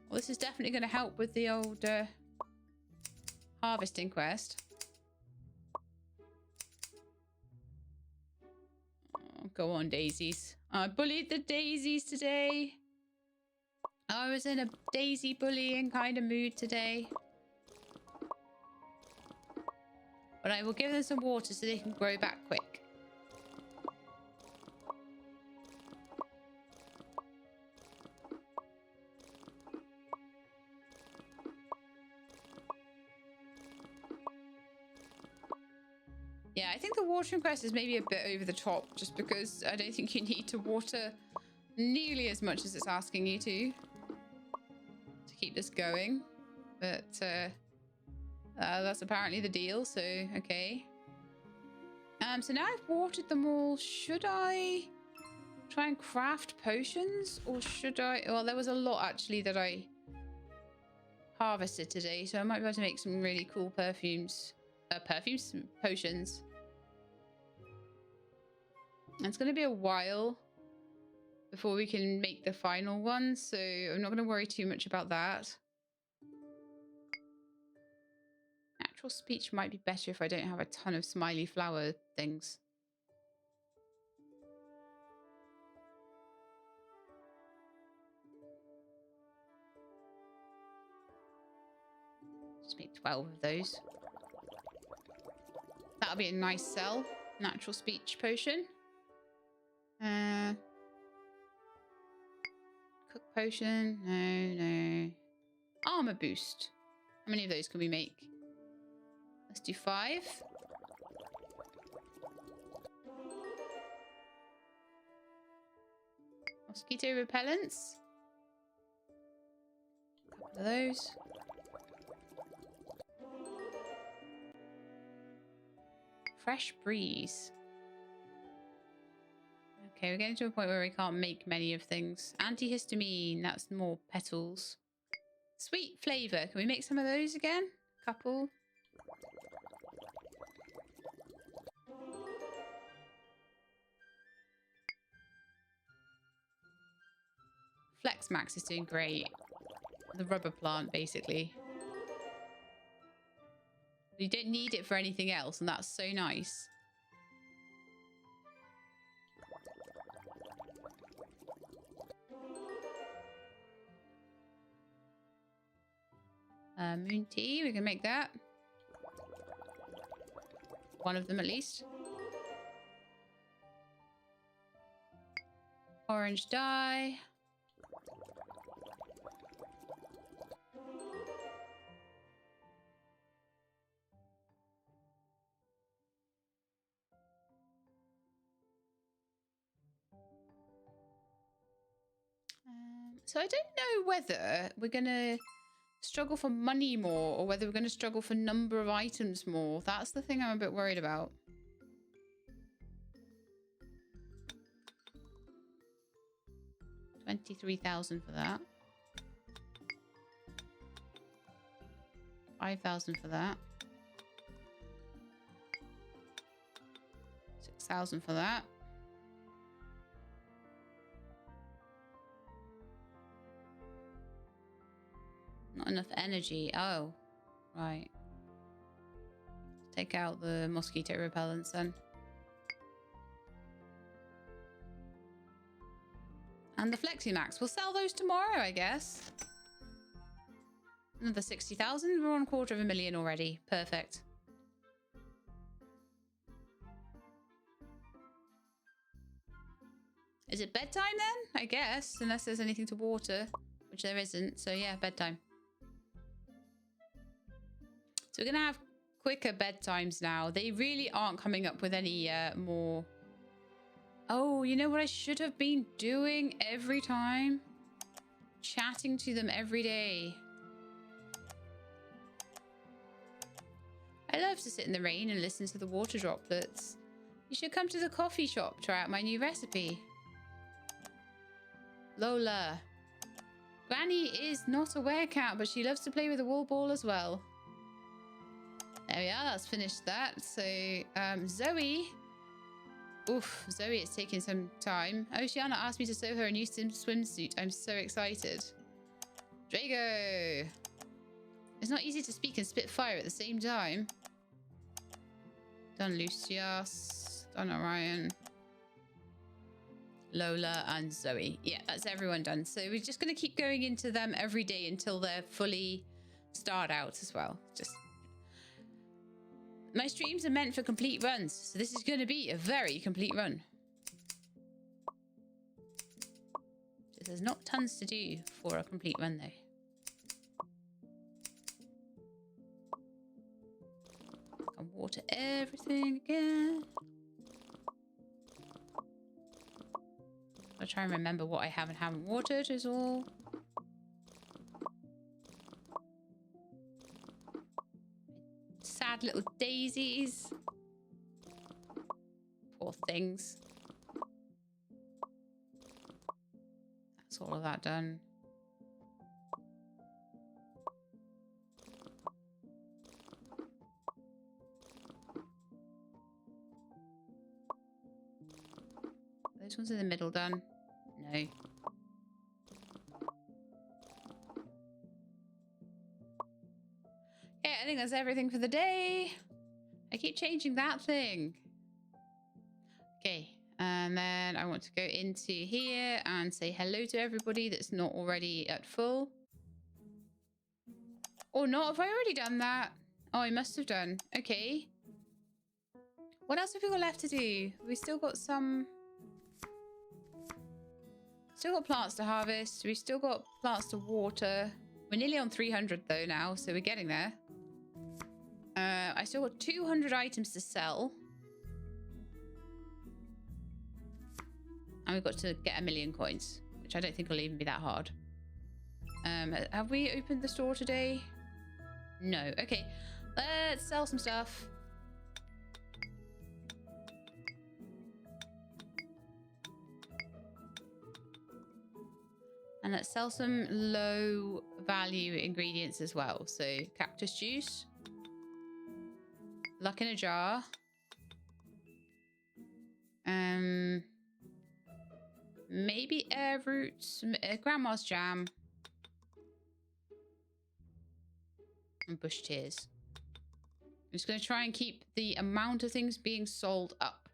Well, this is definitely going to help with the old harvesting quest. Oh, go on, daisies. I bullied the daisies today. I was in a daisy bullying kind of mood today. But I will give them some water so they can grow back quick. Yeah, I think the watering quest is maybe a bit over the top, just because I don't think you need to water nearly as much as it's asking you to keep this going. But that's apparently the deal, so okay. So now I've watered them all. Should I try and craft potions, or should I? Well, there was a lot actually that I harvested today, so I might be able to make some really cool potions. And it's going to be a while before we can make the final one, so I'm not going to worry too much about that. Natural speech might be better if I don't have a ton of smiley flower things. Just make 12 of those. That'll be a nice sell. Natural speech potion. Cook potion. No. Armor boost. How many of those can we make? Let's do 5. Mosquito repellents. A couple of those. Fresh breeze. Okay, we're getting to a point where we can't make many of things. Antihistamine, that's more petals. Sweet flavor. Can we make some of those again? Couple. Flex Max is doing great. The rubber plant, basically. You don't need it for anything else, and that's so nice. Moon tea, we can make that. One of them at least. Orange dye. So I don't know whether we're going to struggle for money more or whether we're going to struggle for number of items more. That's the thing I'm a bit worried about. $23,000 for that. 5,000 for that. 6,000 for that. Not enough energy. Oh, right. Take out the mosquito repellents then. And the Fleximax. We'll sell those tomorrow, I guess. Another 60,000. We're on 250,000 already. Perfect. Is it bedtime then? I guess. Unless there's anything to water. Which there isn't. So yeah, bedtime. So we're going to have quicker bedtimes now. They really aren't coming up with any more... Oh, you know what I should have been doing every time? Chatting to them every day. I love to sit in the rain and listen to the water droplets. You should come to the coffee shop, try out my new recipe. Lola. Granny is not a werecat, but she loves to play with a wool ball as well. There we are. That's finished that. So, Zoe. Oof, Zoe, it's taking some time. Oceana asked me to sew her a new swimsuit. I'm so excited. Drago. It's not easy to speak and spit fire at the same time. Done Lucius. Done Orion. Lola and Zoe. Yeah, that's everyone done. So we're just going to keep going into them every day until they're fully starred out as well. Just... My streams are meant for complete runs, so this is going to be a very complete run. There's not tons to do for a complete run, though. I'll water everything again. I'll try and remember what I have and haven't watered is all. Sad little daisies. Poor things. That's all of that done. Those ones in the middle done? No. Okay, I think that's everything for the day. I keep changing that thing. Okay, and then I want to go into here and say hello to everybody that's not already at full. Or not, have I already done that? Oh, I must have done. Okay. What else have we got left to do? We still got some... Still got plants to harvest. We've still got plants to water. We're nearly on 300 though now, so we're getting there. I still got 200 items to sell. And we've got to get 1 million coins, which I don't think will even be that hard. Have we opened the store today? No. Okay. Let's sell some stuff. And let's sell some low value ingredients as well. So cactus juice. Luck in a jar. Maybe air roots. Grandma's jam. And bush tears. I'm just going to try and keep the amount of things being sold up.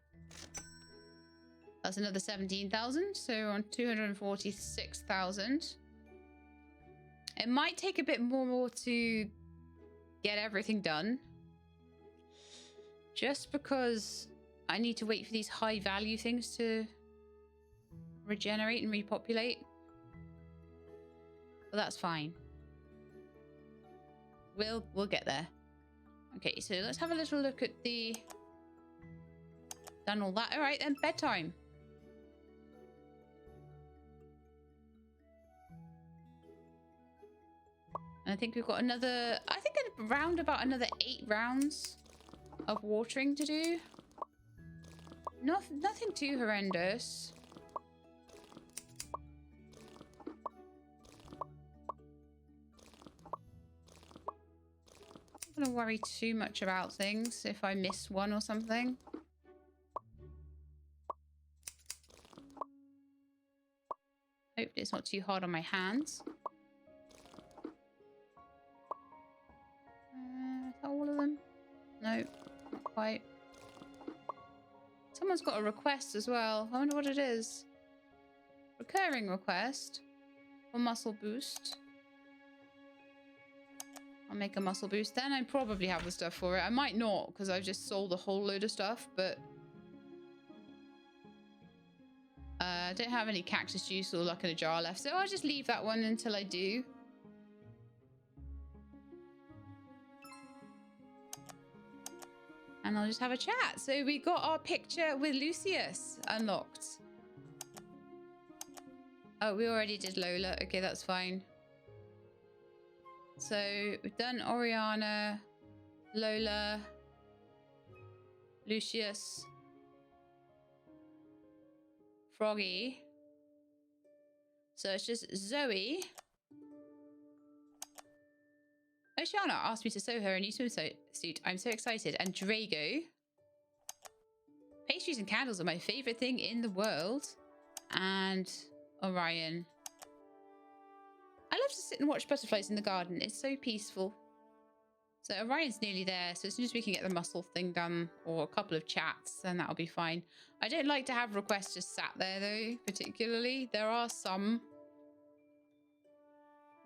That's another 17,000, so we're on 246,000. It might take a bit more to get everything done. Just because I need to wait for these high value things to regenerate and repopulate. But that's fine. We'll get there. Okay, so let's have a little look at the... Done all that. All right, then bedtime. And I think we've got another... I think around about another 8 rounds of watering to do. Nothing too horrendous. I'm not going to worry too much about things if I miss one or something. Hopefully it's not too hard on my hands. Is that all of them? No, not quite. Someone's got a request as well. I wonder what it is. Recurring request for muscle boost. I'll make a muscle boost then. I probably have the stuff for it. I might not because I've just sold a whole load of stuff, but I don't have any cactus juice or luck in a jar left, so I'll just leave that one until I do. And I'll just have a chat. So we got our picture with Lucius unlocked. Oh, we already did Lola. Okay, that's fine. So we've done Oriana, Lola, Lucius, Froggy. So it's just Zoe. Oceana asked me to sew her a new swimsuit. I'm so excited. And Drago. Pastries and candles are my favorite thing in the world. And Orion. I love to sit and watch butterflies in the garden. It's so peaceful. So Orion's nearly there. So as soon as we can get the muscle thing done or a couple of chats, then that'll be fine. I don't like to have requests just sat there though, particularly. There are some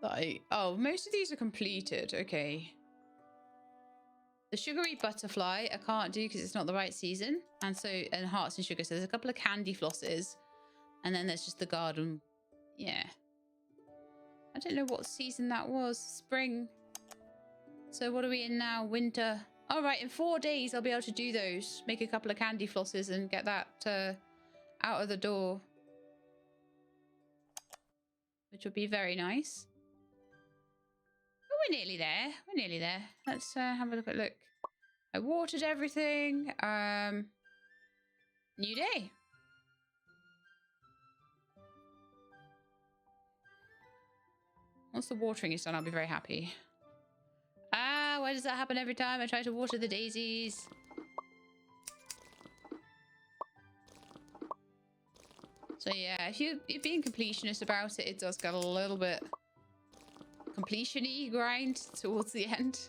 that oh, most of these are completed. Okay. The sugary butterfly I can't do because it's not the right season. And hearts and sugar. So there's a couple of candy flosses. And then there's just the garden. Yeah. I don't know what season that was. Spring. So what are we in now? Winter. All right, in 4 days I'll be able to do those. Make a couple of candy flosses and get that out of the door. Which will be very nice. Oh, we're nearly there. We're nearly there. Let's have a look. I watered everything. New day. Once the watering is done, I'll be very happy. Ah, why does that happen every time I try to water the daisies? So yeah, if you're being completionist about it, it does get a little bit completion-y grind towards the end.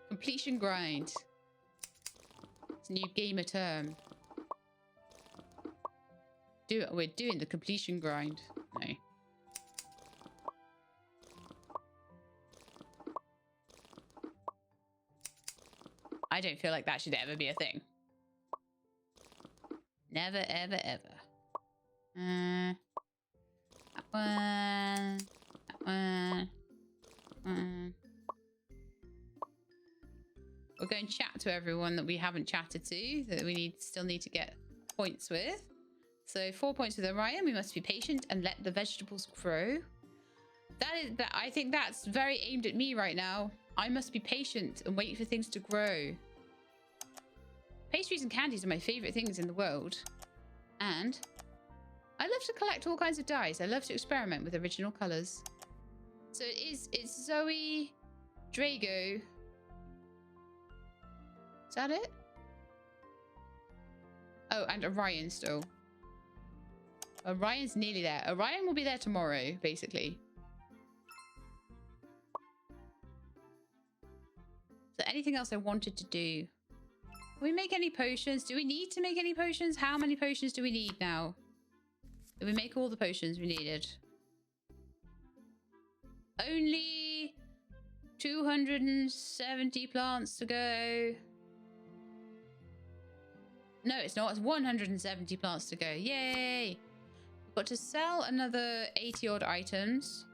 Completion grind. It's a new gamer term. We're doing the completion grind. No. I don't feel like that should ever be a thing. Never, ever, ever. That one. That one. We're going to chat to everyone that we haven't chatted to, that we still need to get points with. So 4 points with Orion. We must be patient and let the vegetables grow. I think that's very aimed at me right now. I must be patient and wait for things to grow. Pastries and candies are my favorite things in the world. And I love to collect all kinds of dyes. I love to experiment with original colors. So it's Zoe, Drago. Is that it? Oh, and Orion still. Orion's nearly there. Orion will be there tomorrow, basically. So anything else I wanted to do? Can we make any potions? Do we need to make any potions? How many potions do we need now? Did we make all the potions we needed? Only 270 plants to go. No, it's not. It's 170 plants to go. Yay! We've got to sell another 80 odd items.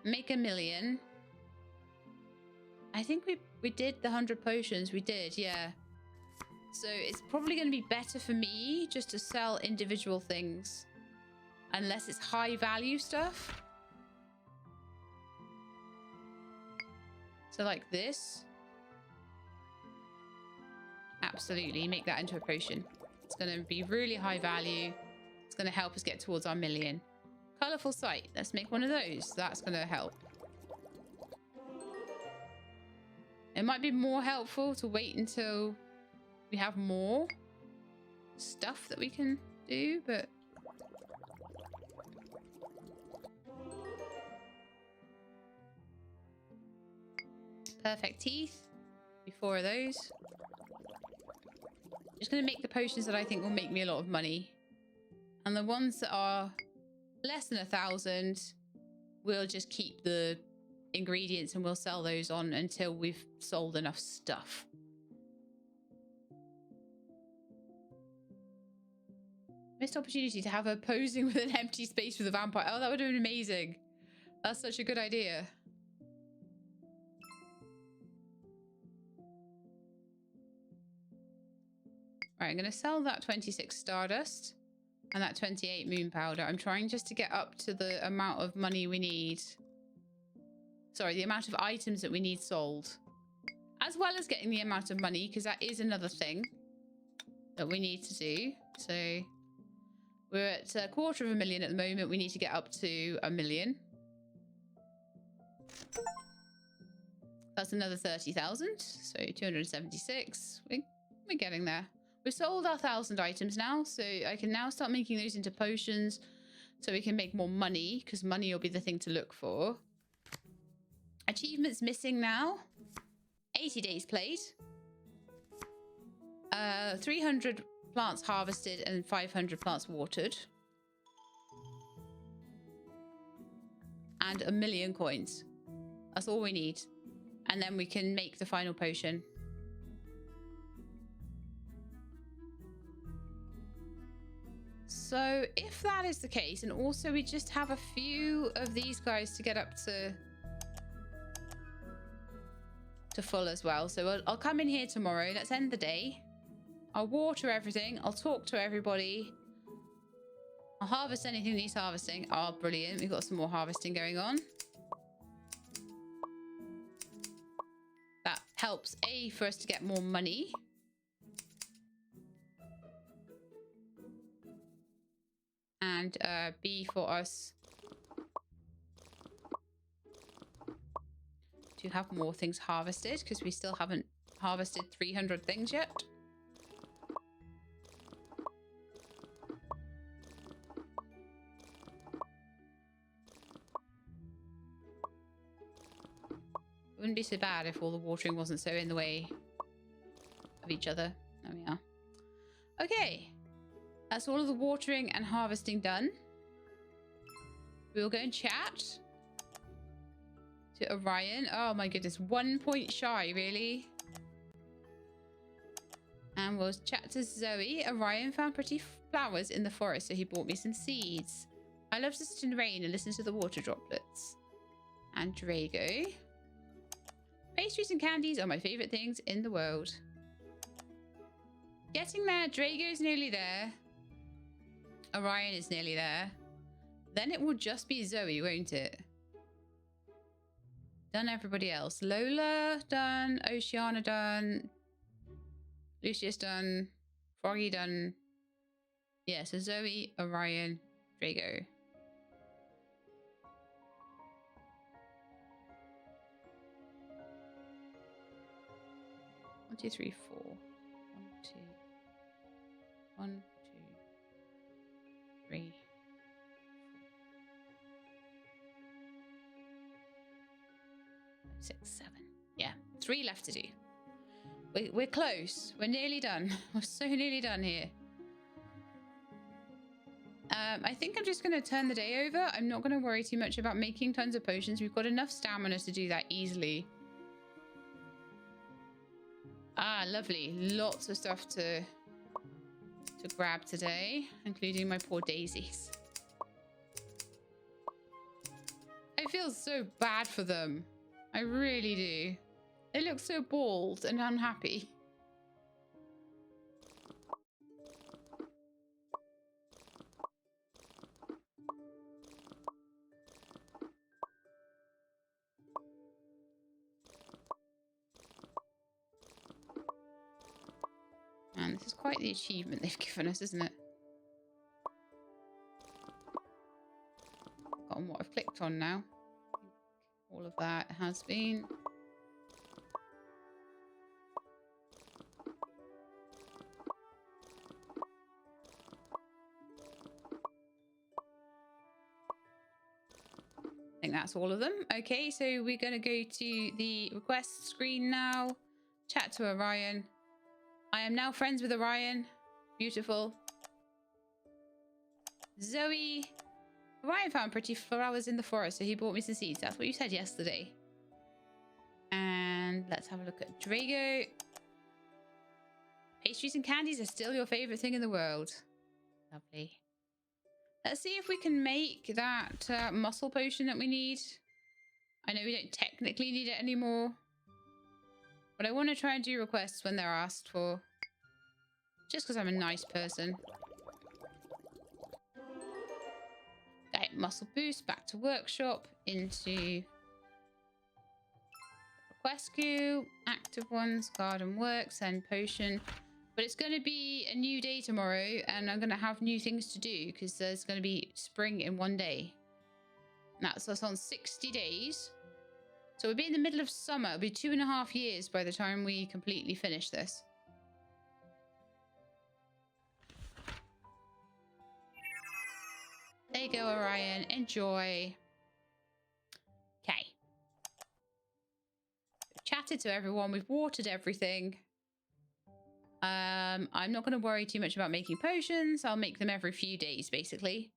Make 1 million. I think we did the 100 potions. We did, yeah. So it's probably going to be better for me just to sell individual things. Unless it's high value stuff. So like this. Absolutely, make that into a potion. It's going to be really high value. It's going to help us get towards our 1 million. Colourful sight. Let's make one of those. That's going to help. It might be more helpful to wait until we have more stuff that we can do, but... Perfect teeth. 4 of those. Just going to make the potions that I think will make me a lot of money. And the ones that are less than 1,000, we'll just keep the ingredients and we'll sell those on until we've sold enough stuff. Missed opportunity to have her posing with an empty space for the vampire. Oh, that would have been amazing. That's such a good idea. Right, I'm going to sell that 26 Stardust and that 28 Moon Powder. I'm trying just to get up to the amount of money we need. Sorry, the amount of items that we need sold. As well as getting the amount of money, because that is another thing that we need to do. So We're at 250,000 at the moment. We need to get up to 1 million. That's another 30,000. So 276. We're getting there. We've sold our 1,000 items now. So I can now start making those into potions. So we can make more money. Because money will be the thing to look for. Achievements missing now. 80 days played. 300 plants harvested and 500 plants watered. And 1 million coins. That's all we need. And then we can make the final potion. So if that is the case, and also we just have a few of these guys to get up to full as well. So I'll come in here tomorrow. Let's end the day. I'll water everything. I'll talk to everybody. I'll harvest anything that needs harvesting. Oh, brilliant. We've got some more harvesting going on. That helps A, for us to get more money. And B, for us to have more things harvested, because we still haven't harvested 300 things yet. It wouldn't be so bad if all the watering wasn't so in the way of each other. There we are. Okay. That's all of the watering and harvesting done. We'll go and chat to Orion. Oh my goodness. 1 point shy, really? And we'll chat to Zoe. Orion found pretty flowers in the forest, so he bought me some seeds. I love to sit in the rain and listen to the water droplets. And Drago. Pastries and candies are my favourite things in the world. Getting there. Drago's nearly there. Orion is nearly there. Then it will just be Zoe, won't it? Done everybody else. Lola done. Oceana done. Lucius done. Froggy done. Yeah, so Zoe, Orion, Drago. 1, 2, 3, 4. 1, 2. 1, 2, 3. 6, 7. Yeah, 3 left to do. We're close. We're nearly done. We're so nearly done here. I think I'm just going to turn the day over. I'm not going to worry too much about making tons of potions. We've got enough stamina to do that easily. Ah, lovely. Lots of stuff to grab today, including my poor daisies. I feel so bad for them. I really do. They look so bald and unhappy. Man, this is quite the achievement they've given us, isn't it? Forgotten what I've clicked on now. All of that has been. I think that's all of them. Okay, so we're going to go to the request screen now. Chat to Orion. I am now friends with Orion. Beautiful. Zoe. Orion found pretty flowers in the forest, so he bought me some seeds. That's what you said yesterday. And let's have a look at Drago. Pastries and candies are still your favorite thing in the world. Lovely. Let's see if we can make that muscle potion that we need. I know we don't technically need it anymore, but I want to try and do requests when they're asked for. Just because I'm a nice person. Diet muscle boost, back to workshop, into request queue, active ones, garden work, send potion. But it's going to be a new day tomorrow, and I'm going to have new things to do because there's going to be spring in one day. That's us on 60 days. So we'll be in the middle of summer. It'll be 2.5 years by the time we completely finish this. There you go, Orion. Enjoy. Okay. We've chatted to everyone. We've watered everything. I'm not going to worry too much about making potions. I'll make them every few days, basically.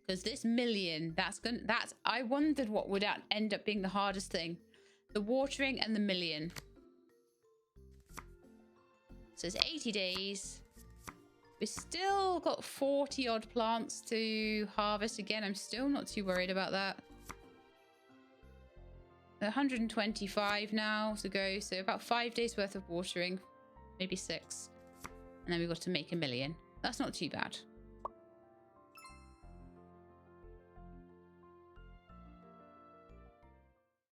Because this million, I wondered what would end up being the hardest thing. The watering and the million. So it's 80 days. We've still got 40 odd plants to harvest. Again, I'm still not too worried about that. 125 now to go. So about 5 days worth of watering. Maybe 6. And then we've got to make a million. That's not too bad.